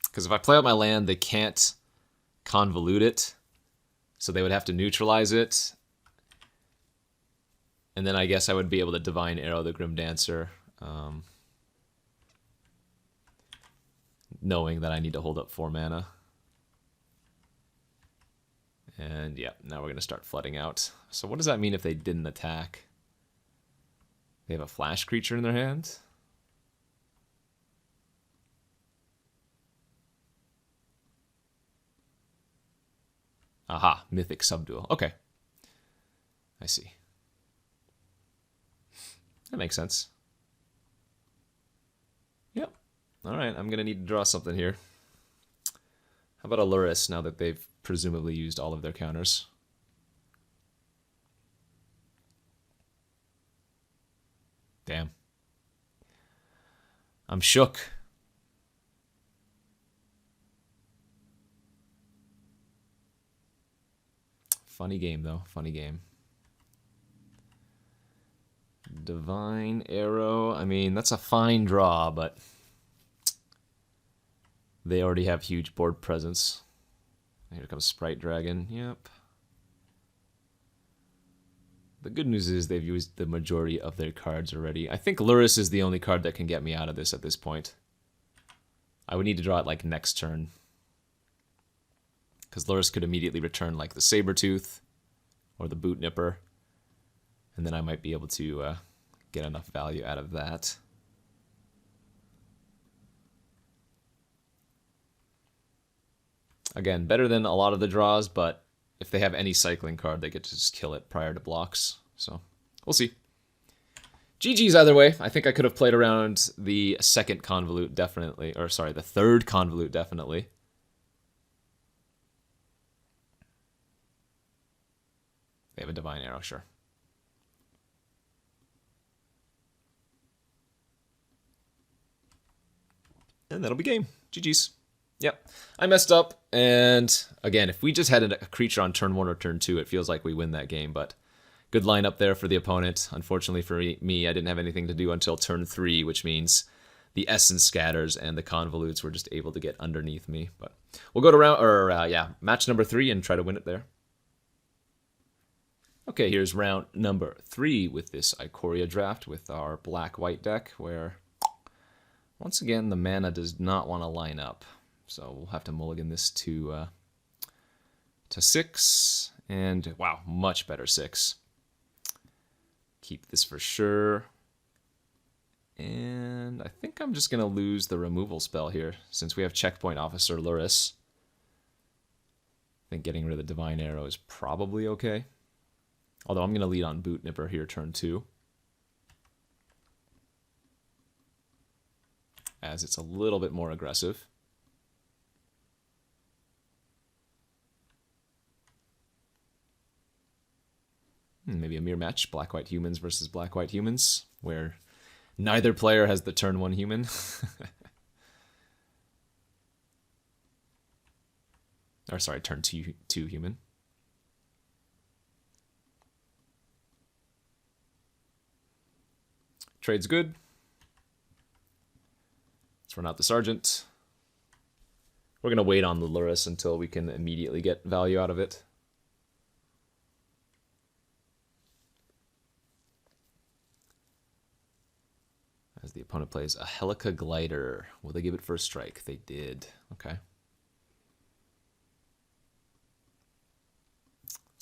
Because if I play out my land, they can't convolute it. So they would have to neutralize it. And then I guess I would be able to Divine Arrow the Grim Dancer. Knowing that I need to hold up 4 mana. And yeah, now we're going to start flooding out. So what does that mean if they didn't attack? They have a flash creature in their hand? Aha, Mythic Subdual. Okay. I see. That makes sense. Yep. Alright, I'm going to need to draw something here. How about a Lurrus now that they've presumably used all of their counters? Damn. I'm shook. Funny game, though. Funny game. Divine Arrow. I mean, that's a fine draw, but they already have huge board presence. Here comes Sprite Dragon. Yep. The good news is they've used the majority of their cards already. I think Lurrus is the only card that can get me out of this at this point. I would need to draw it like next turn. Because Lurrus could immediately return like the Sabertooth or the Boot Nipper. And then I might be able to get enough value out of that. Again, better than a lot of the draws, but if they have any cycling card, they get to just kill it prior to blocks. So, we'll see. GG's either way. I think I could have played around the 2nd Convolute definitely. Or sorry, the 3rd Convolute definitely. They have a Divine Arrow, sure. And that'll be game. GG's. Yep. I messed up, and again, if we just had a creature on turn 1 or turn 2, it feels like we win that game, but good lineup there for the opponent. Unfortunately for me, I didn't have anything to do until turn 3, which means the Essence Scatters and the Convolutes were just able to get underneath me. But we'll go to match number 3 and try to win it there. Okay, here's round number 3 with this Ikoria Draft with our black-white deck, where once again the mana does not want to line up. So we'll have to mulligan this to 6, and wow, much better 6. Keep this for sure. And I think I'm just going to lose the removal spell here, since we have Checkpoint Officer Lurrus. I think getting rid of the Divine Arrow is probably okay. Although I'm going to lead on Boot Nipper here turn 2. As it's a little bit more aggressive. Maybe a mirror match, black-white humans versus black-white humans, where neither player has the turn 1 human. Or sorry, turn 2 human. Trade's good. Let's run out the Sergeant. We're going to wait on the Lurrus until we can immediately get value out of it. As the opponent plays a Helica Glider. Will they give it first strike? They did. Okay.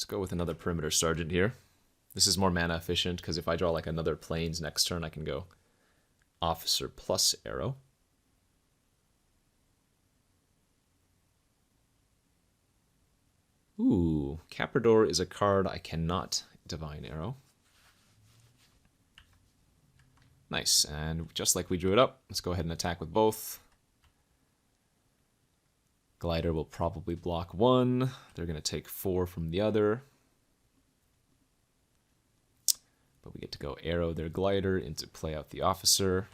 go with another perimeter sergeant here. This is more mana efficient because if I draw like another planes next turn, I can go officer plus arrow. Ooh, Caprador is a card I cannot divine arrow. Nice, and just like we drew it up, let's go ahead and attack with both. Glider will probably block one. They're going to take 4 from the other. But we get to go arrow their glider into play out the officer.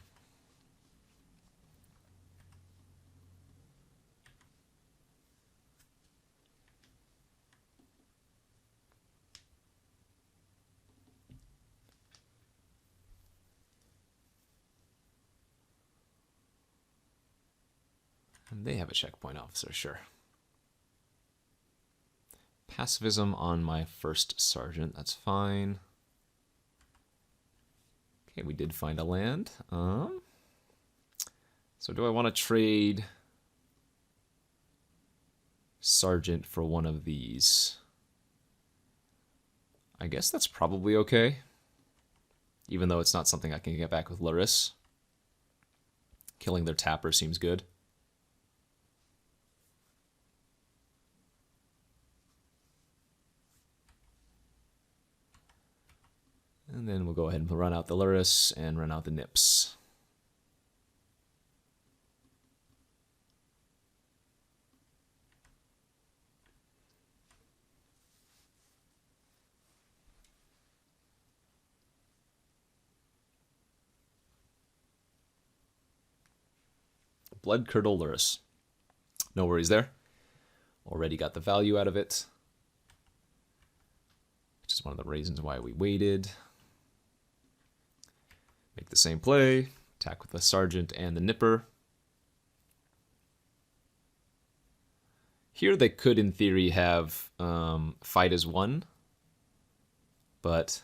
And they have a checkpoint officer, sure. Pacifism on my first sergeant, that's fine. Okay, we did find a land. So do I want to trade sergeant for one of these? I guess that's probably okay. Even though it's not something I can get back with Laris. Killing their tapper seems good. And then we'll go ahead and run out the Luris and run out the Nips. Blood Curdle Luris. No worries there. Already got the value out of it. Which is one of the reasons why we waited. Make the same play, attack with the Sergeant and the Nipper. Here they could, in theory, have fight as 1, but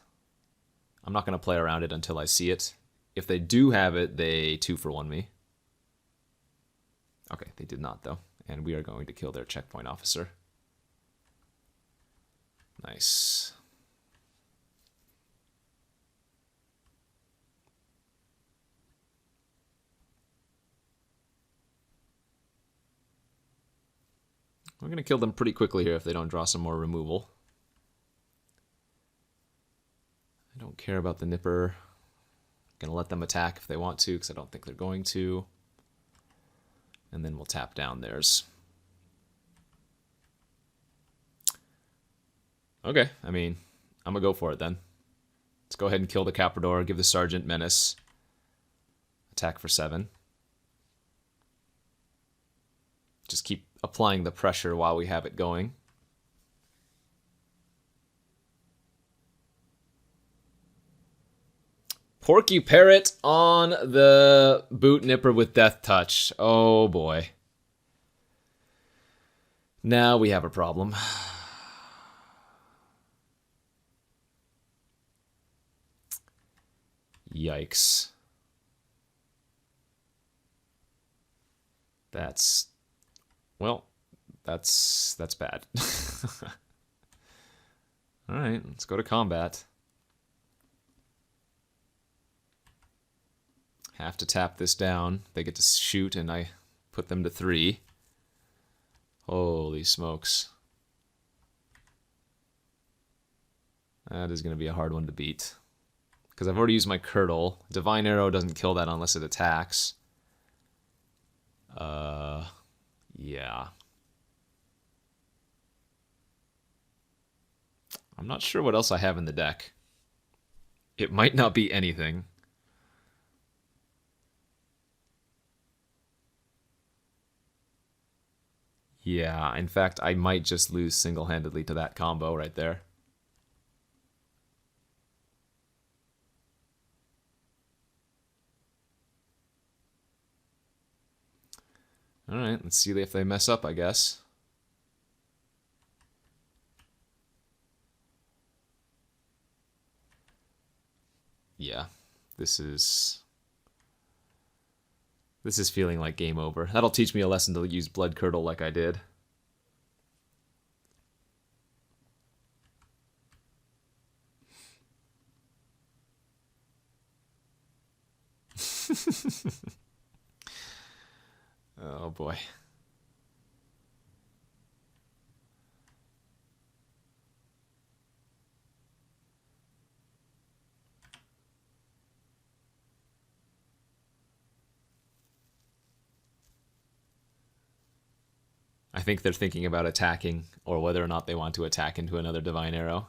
I'm not going to play around it until I see it. If they do have it, they 2-for-1 me. Okay, they did not, though, and we are going to kill their checkpoint officer. Nice. We're going to kill them pretty quickly here if they don't draw some more removal. I don't care about the Nipper. I'm going to let them attack if they want to, because I don't think they're going to. And then we'll tap down theirs. Okay, I mean, I'm going to go for it then. Let's go ahead and kill the Caprador, give the Sergeant Menace. Attack for 7. Just keep applying the pressure while we have it going. Porky Parrot on the Boot Nipper with Death Touch. Oh boy. Now we have a problem. Yikes. Well, that's bad. All right, let's go to combat. Have to tap this down. They get to shoot, and I put them to 3. Holy smokes. That is going to be a hard one to beat. Because I've already used my Curdle. Divine Arrow doesn't kill that unless it attacks. Yeah. I'm not sure what else I have in the deck. It might not be anything. Yeah, in fact, I might just lose single-handedly to that combo right there. Alright, let's see if they mess up, I guess. Yeah, this is feeling like game over. That'll teach me a lesson to use Blood Curdle like I did. Oh boy. I think they're thinking about attacking, or whether or not they want to attack into another Divine Arrow.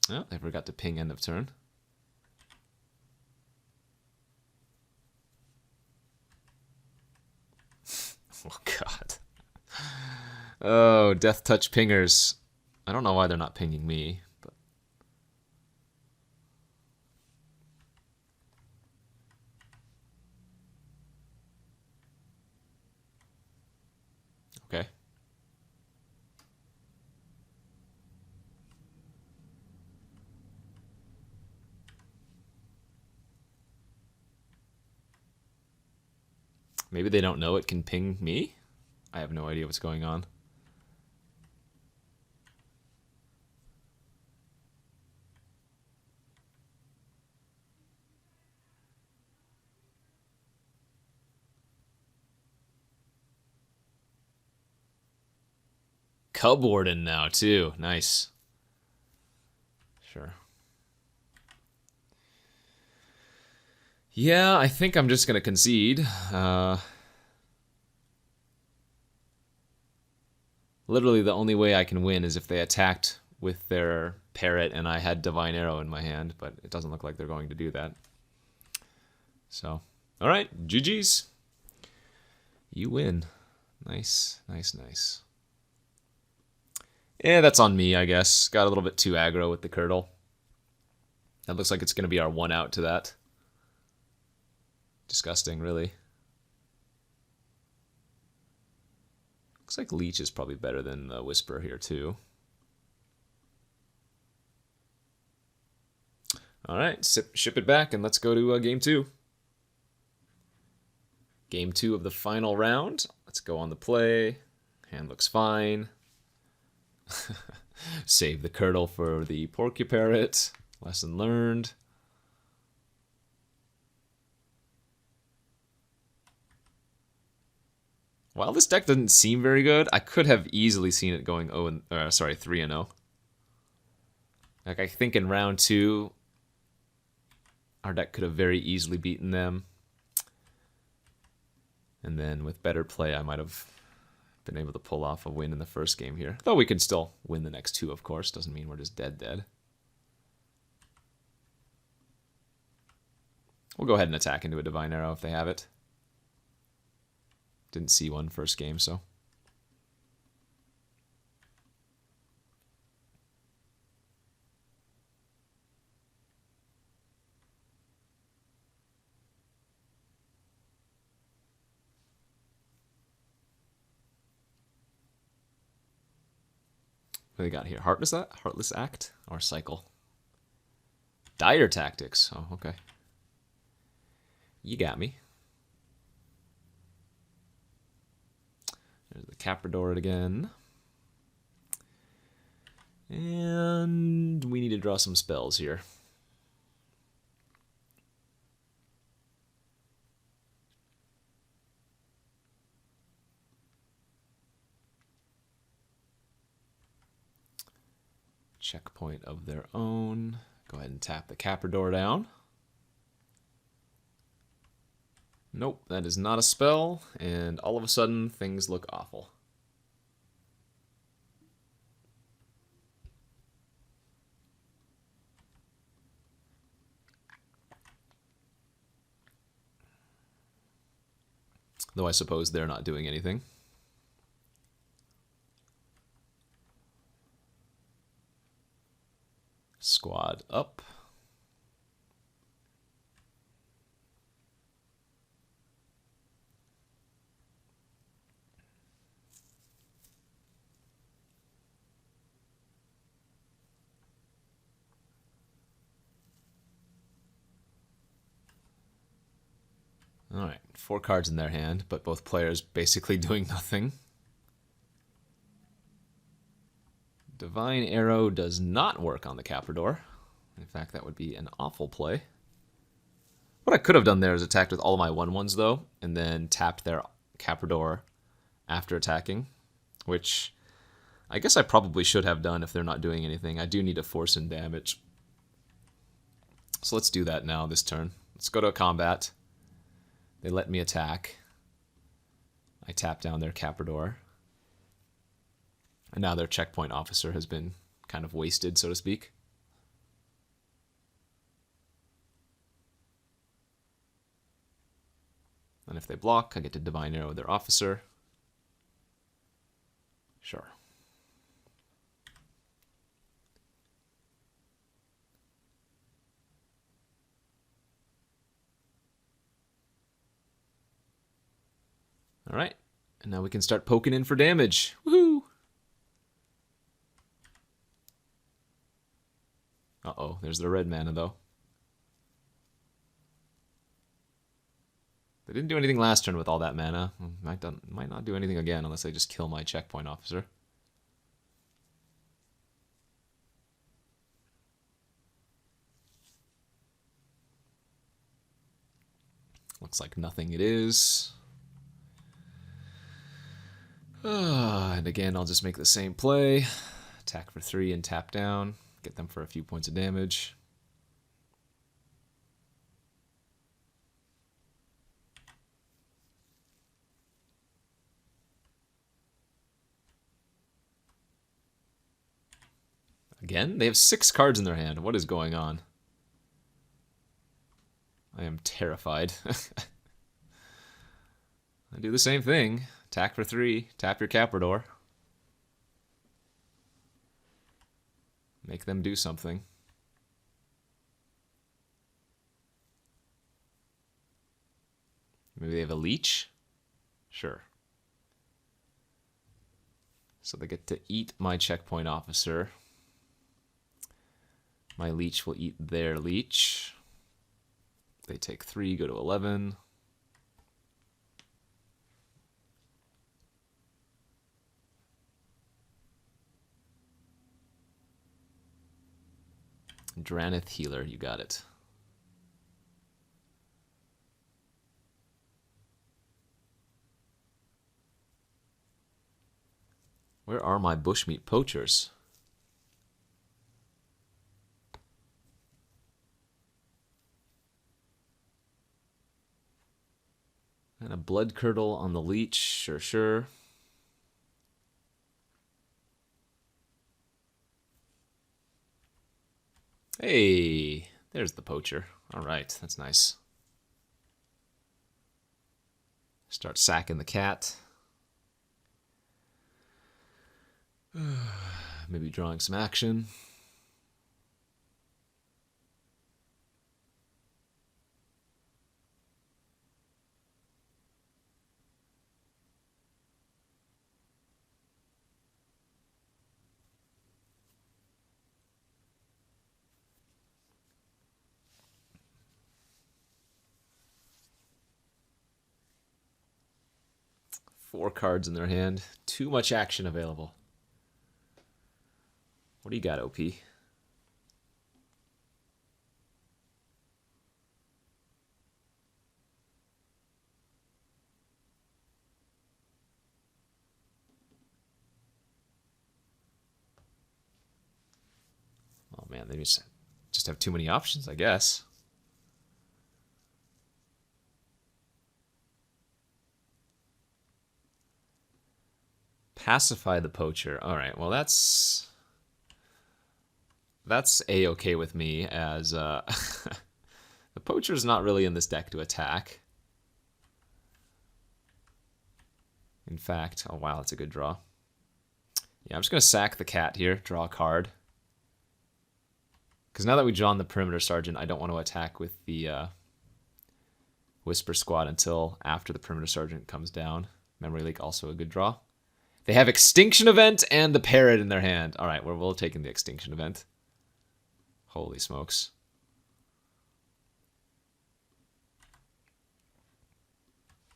Oh, I forgot to ping end of turn. Oh, God. Oh, Death Touch pingers. I don't know why they're not pinging me, but... Okay. Maybe they don't know it can ping me? I have no idea what's going on. Cub Warden now, too. Nice. Sure. Yeah, I think I'm just going to concede. Literally, the only way I can win is if they attacked with their parrot and I had Divine Arrow in my hand, but it doesn't look like they're going to do that. So, all right, GG's. You win. Nice, nice, nice. Yeah, that's on me, I guess. Got a little bit too aggro with the Curdle. That looks like it's going to be our one out to that. Disgusting, really. Looks like Leech is probably better than Whisper here, too. All right, ship it back, and let's go to game 2. Game 2 of the final round. Let's go on the play. Hand looks fine. Save the Curdle for the Porcuparrot. Lesson learned. While this deck doesn't seem very good, I could have easily seen it going 3-0. Like, I think in round 2, our deck could have very easily beaten them. And then with better play, I might have been able to pull off a win in the first game here. Though we can still win the next 2, of course. Doesn't mean we're just dead. We'll go ahead and attack into a Divine Arrow if they have it. Didn't see one first game, so. What do they got here? Heartless Act or Cycle? Dire Tactics. Oh, okay. You got me. There's the Caprador again. And we need to draw some spells here. Checkpoint of their own. Go ahead and tap the Caprador down. Nope, that is not a spell, and all of a sudden, things look awful. Though I suppose they're not doing anything. Squad up. All right, 4 cards in their hand, but both players basically doing nothing. Divine Arrow does not work on the Caprador. In fact, that would be an awful play. What I could have done there is attacked with all of my 1/1s, though, and then tapped their Caprador after attacking, which I guess I probably should have done if they're not doing anything. I do need to force in damage. So let's do that now this turn. Let's go to a combat. They let me attack. I tap down their Caprador. And now their checkpoint officer has been kind of wasted, so to speak. And if they block, I get to Divine Arrow their officer. Sure. All right, and now we can start poking in for damage. Woohoo! Uh-oh, there's the red mana, though. They didn't do anything last turn with all that mana. Might not do anything again unless they just kill my checkpoint officer. Looks like nothing it is. And again, I'll just make the same play. Attack for 3 and tap down. Get them for a few points of damage. Again, they have 6 cards in their hand. What is going on? I am terrified. I do the same thing. Attack for 3, tap your Caprador. Make them do something. Maybe they have a leech? Sure. So they get to eat my checkpoint officer. My leech will eat their leech. They take 3, go to 11. Dranith Healer, you got it. Where are my bushmeat poachers? And a blood curdle on the leech, sure. Hey, there's the poacher. All right, that's nice. Start sacking the cat. Maybe drawing some action. Four cards in their hand. Too much action available. What do you got, OP? Oh man, they just have too many options, I guess. Pacify the poacher. All right, well that's A-okay with me, as the poacher's not really in this deck to attack. In fact, oh wow, that's a good draw. Yeah, I'm just going to sack the cat here, draw a card. Because now that we drawn the Perimeter Sergeant, I don't want to attack with the Whisper Squad until after the Perimeter Sergeant comes down. Memory Leak, also a good draw. They have Extinction Event and the Parrot in their hand. All right, we'll take in the Extinction Event. Holy smokes.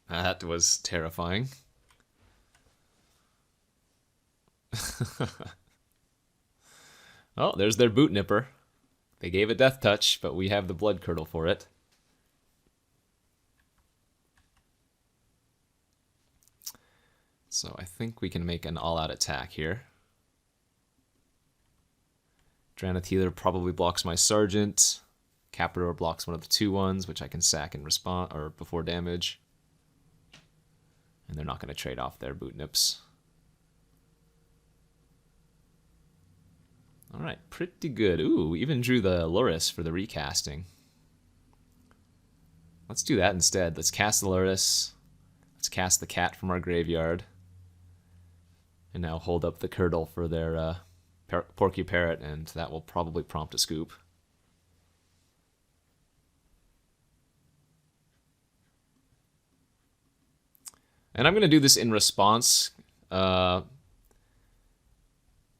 That was terrifying. Oh, there's their boot nipper. They gave it death touch, but we have the blood curdle for it. So I think we can make an all-out attack here. Dranathealer probably blocks my Sergeant. Captor blocks one of the 2/1s, which I can sack in response or before damage. And they're not going to trade off their boot nips. All right, pretty good. Ooh, we even drew the Loris for the recasting. Let's do that instead. Let's cast the Loris. Let's cast the cat from our graveyard. And now hold up the Curdle for their Porky Parrot, and that will probably prompt a scoop. And I'm going to do this in response.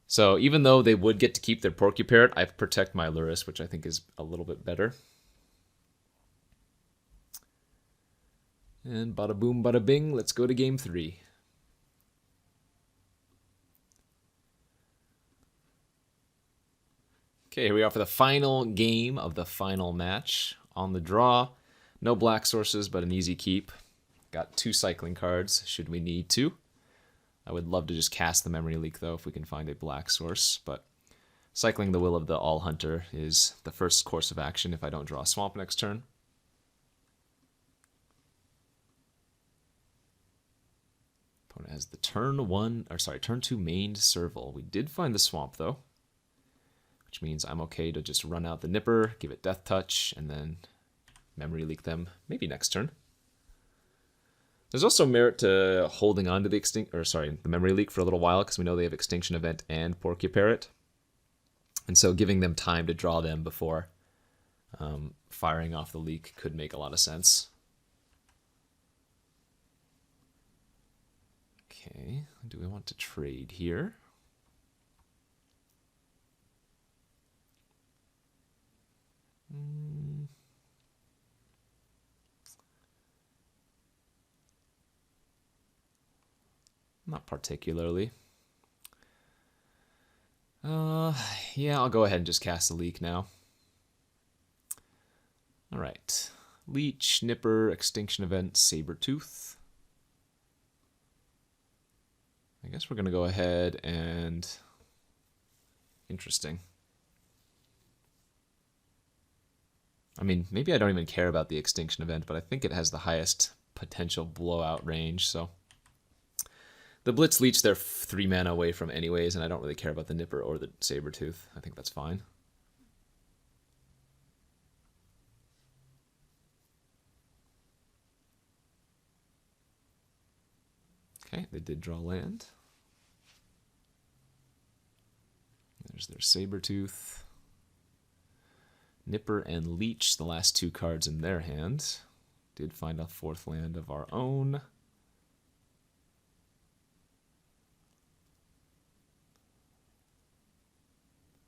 So even though they would get to keep their Porky Parrot, I protect my Loris, which I think is a little bit better. And bada boom, bada bing, let's go to game 3. Okay, here we are for the final game of the final match. On the draw, no black sources, but an easy keep. Got 2 cycling cards, should we need to. I would love to just cast the Memory Leak, though, if we can find a black source. But cycling the Will of the All Hunter is the first course of action if I don't draw a swamp next turn. Opponent has the turn 2 mained Serval. We did find the swamp, though, which means I'm okay to just run out the Nipper, give it Death Touch, and then Memory Leak them maybe next turn. There's also merit to holding on to the Memory Leak for a little while, because we know they have Extinction Event and Porky Parrot. And so giving them time to draw them before firing off the leak could make a lot of sense. Okay, do we want to trade here? Not particularly. Yeah, I'll go ahead and just cast the leak now. All right. Leech, Nipper, Extinction Event, Sabertooth. I guess we're going to go ahead and... Interesting. I mean, maybe I don't even care about the Extinction Event, but I think it has the highest potential blowout range, so... The Blitz Leech, they're 3 mana away from anyways, and I don't really care about the Nipper or the Sabertooth. I think that's fine. Okay, they did draw land. There's their Sabertooth. Nipper and Leech, the last 2 cards in their hand. Did find a 4th land of our own.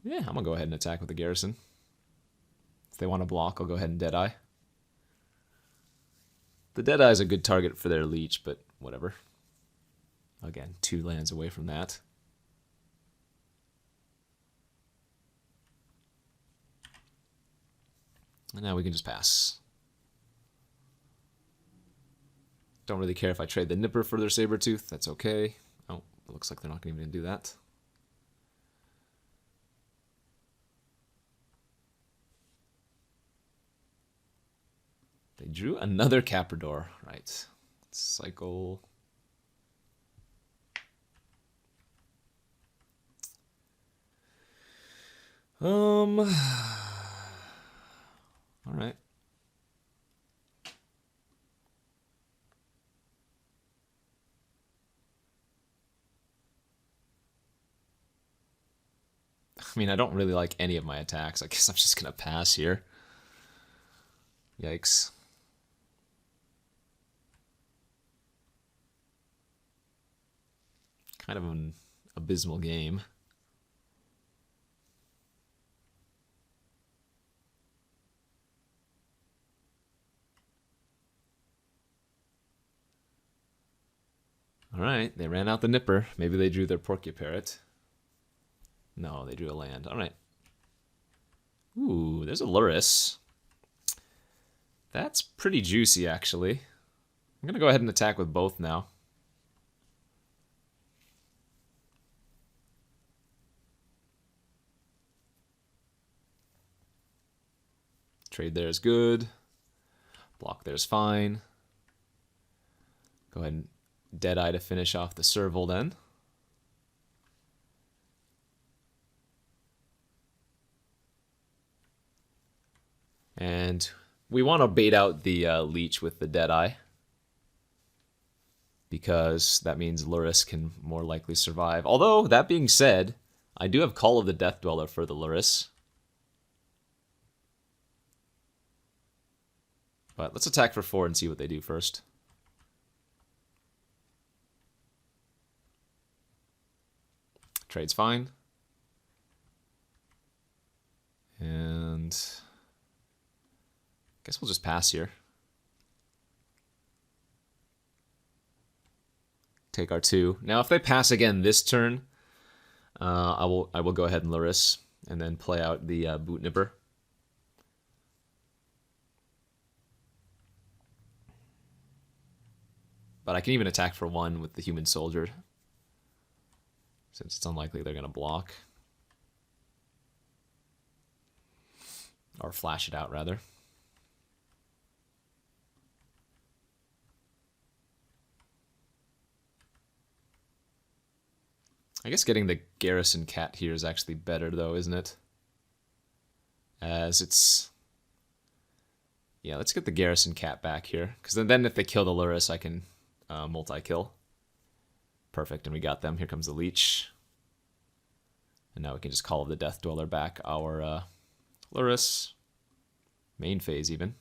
Yeah, I'm going to go ahead and attack with the Garrison. If they want to block, I'll go ahead and Deadeye. The Deadeye is a good target for their Leech, but whatever. Again, 2 lands away from that. And now we can just pass. Don't really care if I trade the Nipper for their Sabertooth. That's okay. Oh, it looks like they're not even going to do that. They drew another Caprador. Right. Let's cycle. All right. I mean, I don't really like any of my attacks. I guess I'm just going to pass here. Yikes. Kind of an abysmal game. All right, they ran out the Nipper. Maybe they drew their Porky Parrot. No, they drew a land. All right. Ooh, there's a Lurrus. That's pretty juicy, actually. I'm going to go ahead and attack with both now. Trade there is good. Block there is fine. Go ahead and Deadeye to finish off the Serval then. And we want to bait out the Leech with the Deadeye, because that means Lurrus can more likely survive. Although, that being said, I do have Call of the Death Dweller for the Lurrus. But let's attack for 4 and see what they do first. Trade's fine. And I guess we'll just pass here. Take our 2. Now, if they pass again this turn, I will go ahead and Lurrus and then play out the Boot Nipper. But I can even attack for 1 with the Human Soldier, since it's unlikely they're going to block. Or flash it out, rather. I guess getting the Garrison Cat here is actually better, though, isn't it? As it's... Yeah, let's get the Garrison Cat back here, because then if they kill the Lurrus, I can multi-kill. Perfect, and we got them. Here comes the Leech. And now we can just Call of the Death Dweller back our Lurrus. Main phase, even.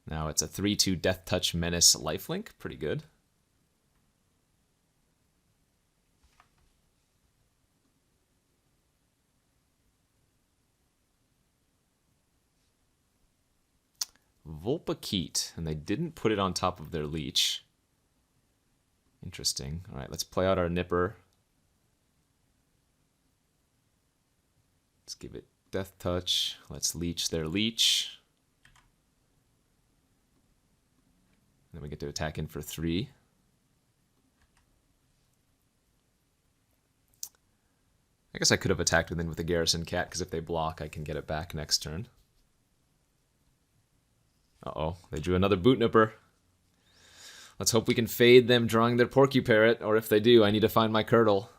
Now it's a 3/2 Death Touch Menace lifelink. Pretty good. Vulpikeet, and they didn't put it on top of their Leech. Interesting. All right, let's play out our Nipper. Let's give it Death Touch. Let's Leech their Leech. Then we get to attack in for 3. I guess I could have attacked with the Garrison Cat, because if they block, I can get it back next turn. Uh-oh, they drew another Boot Nipper. Let's hope we can fade them drawing their Porcuparrot, or if they do, I need to find my Curdle.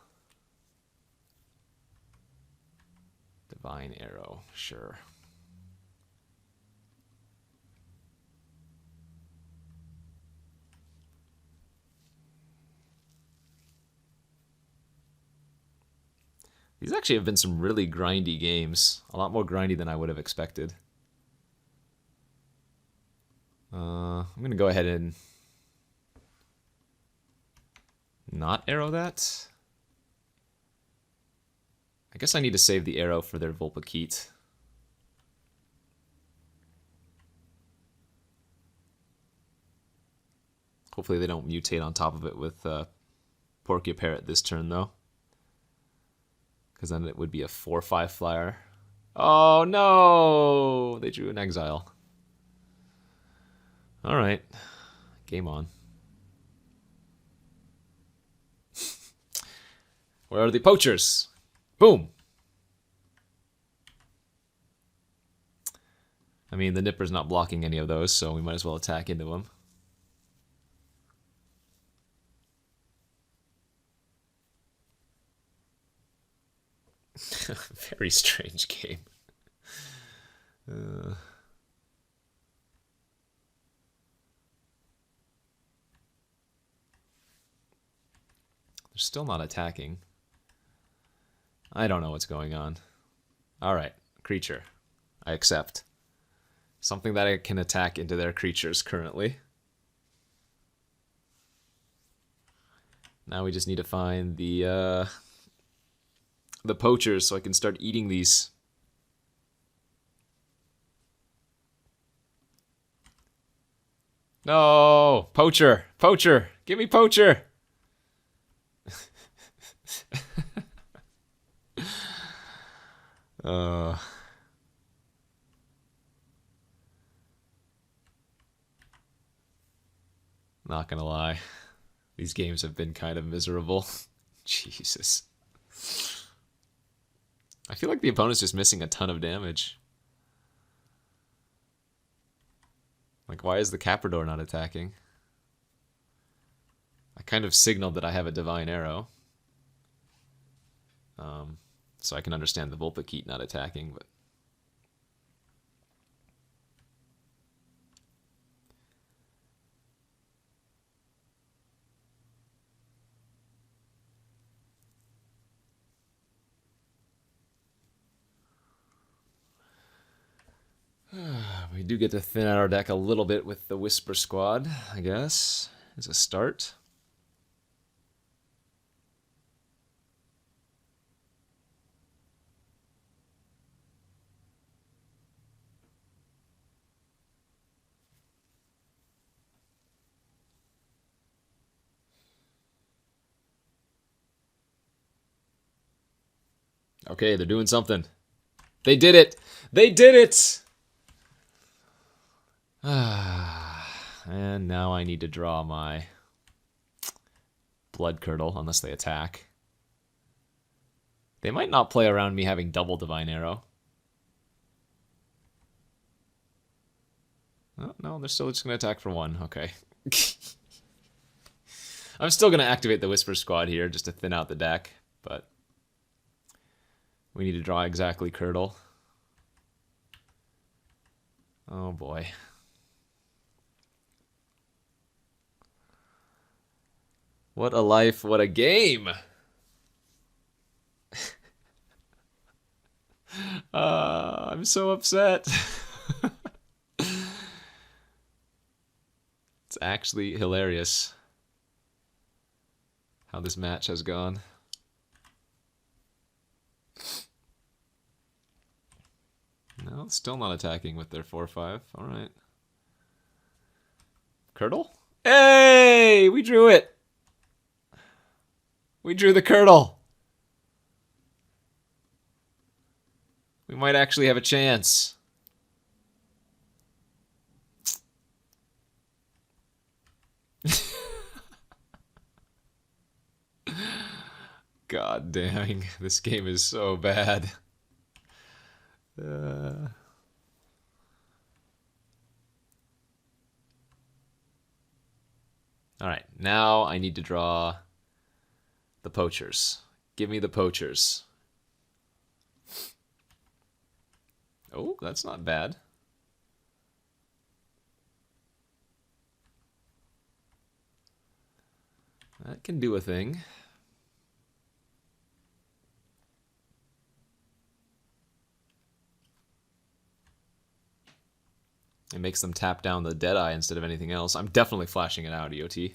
Divine Arrow, sure. These actually have been some really grindy games. A lot more grindy than I would have expected. I'm going to go ahead and not arrow that. I guess I need to save the arrow for their Vulpikeet. Hopefully they don't mutate on top of it with Porcuparrot this turn, though. Because then it would be a 4/5 flyer. Oh, no! They drew an Exile. All right. Game on. Where are the poachers? Boom! I mean, the Nipper's not blocking any of those, so we might as well attack into them. Very strange game. They're still not attacking. I don't know what's going on. Alright, creature. I accept. Something that I can attack into their creatures currently. Now we just need to find the poachers so I can start eating these. No! Poacher! Poacher! Give me Poacher! uh... Not gonna lie. These games have been kind of miserable. Jesus. I feel like the opponent's just missing a ton of damage. Like, why is the Caprador not attacking? I kind of signaled that I have a Divine Arrow. So I can understand the Vulpikeet not attacking, but... We do get to thin out our deck a little bit with the Whisper Squad, I guess, as a start. Okay, they're doing something. They did it! They did it! And now I need to draw my Blood Curdle, unless they attack. They might not play around me having double Divine Arrow. Oh, no, they're still just going to attack for one. Okay. I'm still going to activate the Whisper Squad here just to thin out the deck, but we need to draw exactly Curdle. Oh boy. What a life, what a game! I'm so upset. It's actually hilarious how this match has gone. No, still not attacking with their 4-5. Alright. Curdle? Hey! We drew it! We drew the Curdle! We might actually have a chance. God dang, this game is so bad. Alright, now I need to draw the Poachers. Give me the Poachers. Oh, that's not bad. That can do a thing. It makes them tap down the Deadeye instead of anything else. I'm definitely flashing it out, EOT.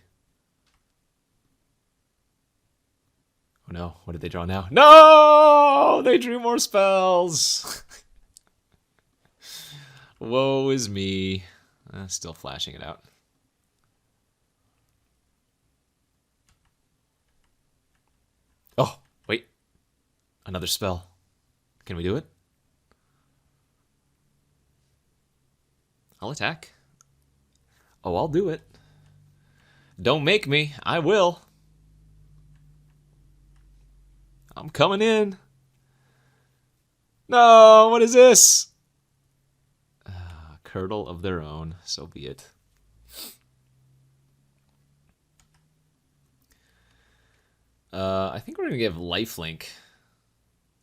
Oh no, what did they draw now? No! They drew more spells! Woe is me. Still flashing it out. Oh, wait. Another spell. Can we do it? I'll attack. Oh, I'll do it. Don't make me. I will. I'm coming in. No, what is this? Curdle of their own. So be it. I think we're going to give Lifelink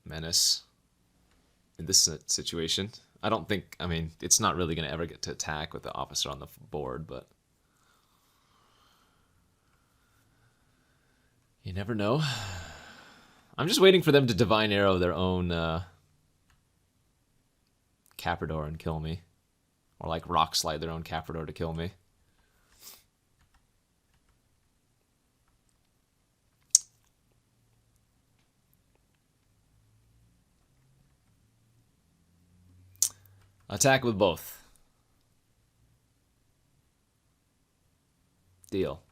Menace in this situation. I don't think, I mean, it's not really going to ever get to attack with the officer on the board, but you never know. I'm just waiting for them to Divine Arrow their own Caprador and kill me. Or like Rock Slide their own Caprador to kill me. Attack with both. Deal.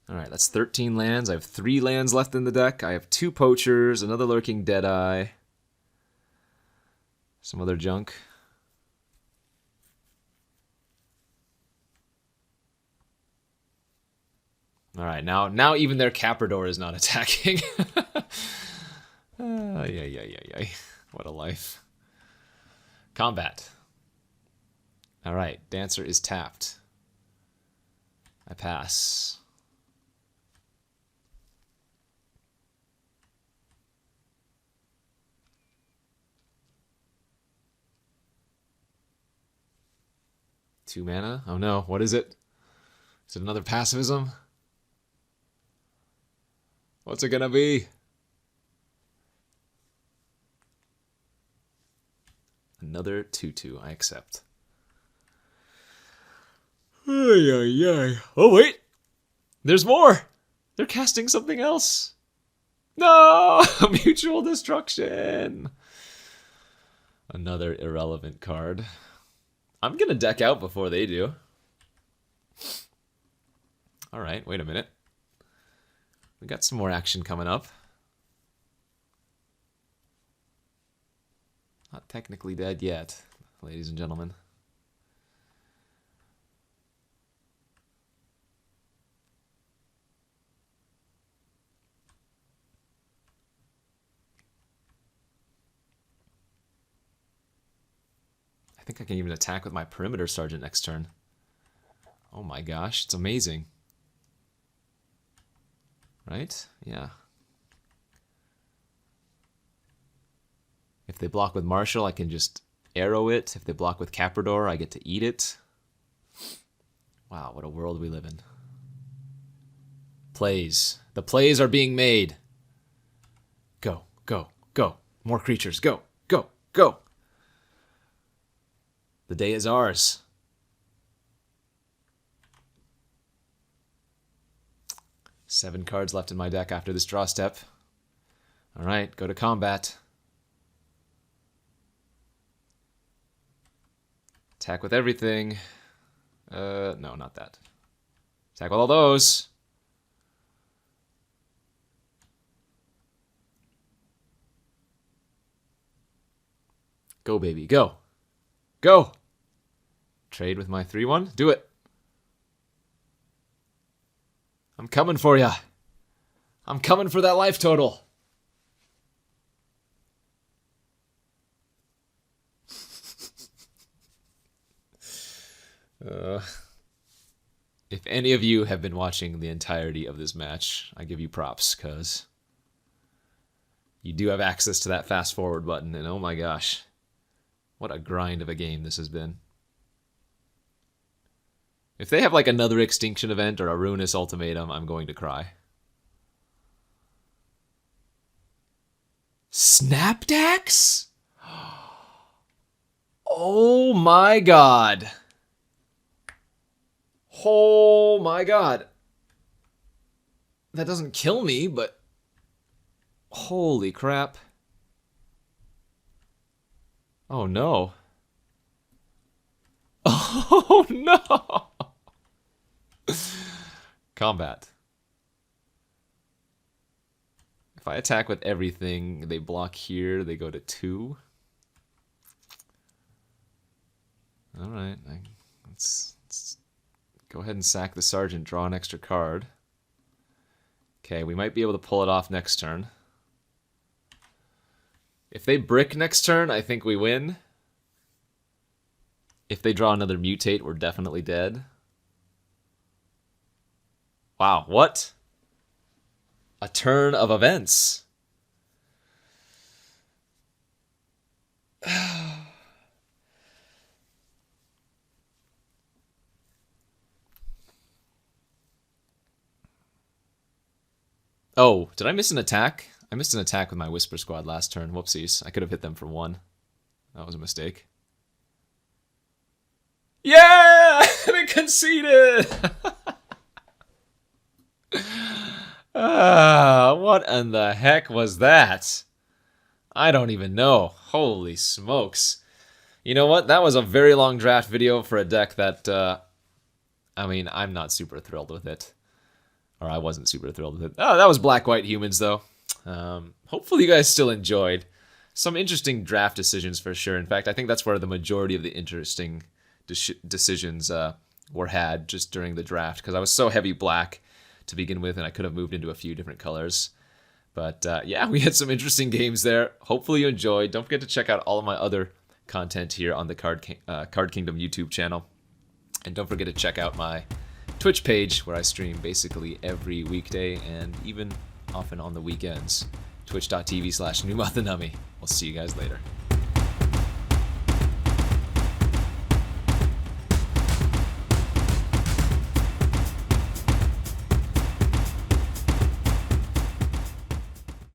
Alright, that's 13 lands. I have 3 lands left in the deck. I have 2 poachers, another lurking Deadeye, some other junk. Alright, now even their Caprador is not attacking. Yeah. What a life. Combat. Alright, Dancer is tapped. I pass. Two mana? Oh no, what is it? Is it another pacifism? What's it gonna be? Another 2/2. I accept. Oh wait! There's more! They're casting something else! No! Mutual destruction! Another irrelevant card. I'm gonna deck out before they do. Alright, wait a minute. We got some more action coming up. Not technically dead yet, ladies and gentlemen. I think I can even attack with my Perimeter Sergeant next turn. Oh my gosh, it's amazing. Right? Yeah. If they block with Marshall, I can just arrow it. If they block with Caprador, I get to eat it. Wow, what a world we live in. Plays. The plays are being made. Go, go, go. More creatures. Go, go, go. The day is ours. Seven cards left in my deck after this draw step. Alright, go to combat. Attack with everything. No, not that. Attack with all those. Go, baby, go. Go! Trade with my 3/1. Do it. I'm coming for ya. I'm coming for that life total. If any of you have been watching the entirety of this match, I give you props, because you do have access to that fast forward button, and oh my gosh, what a grind of a game this has been. If they have like another Extinction Event or a Ruinous Ultimatum, I'm going to cry. Snapdax? Oh my god. Oh my god. That doesn't kill me, but holy crap. Oh no. Oh no. Combat. If I attack with everything, they block here, they go to 2. Alright, let's go ahead and sack the Sergeant, draw an extra card. Okay, we might be able to pull it off next turn. If they brick next turn, I think we win. If they draw another Mutate, we're definitely dead. Wow, what? A turn of events. Oh, did I miss an attack? I missed an attack with my Whisper Squad last turn. Whoopsies. I could have hit them for 1. That was a mistake. Yeah! They conceded! What in the heck was that? I don't even know. Holy smokes. You know what? That was a very long draft video for a deck that, I mean, I'm not super thrilled with it. Or I wasn't super thrilled with it. Oh, that was Black-White Humans, though. Hopefully you guys still enjoyed. Some interesting draft decisions for sure. In fact, I think that's where the majority of the interesting decisions were had just during the draft, because I was so heavy black to begin with, and I could have moved into a few different colors. But yeah, we had some interesting games there. Hopefully you enjoyed. Don't forget to check out all of my other content here on the Card Kingdom YouTube channel. And don't forget to check out my Twitch page, where I stream basically every weekday and even often on the weekends. Twitch.tv/Numot the Nummy. We'll see you guys later.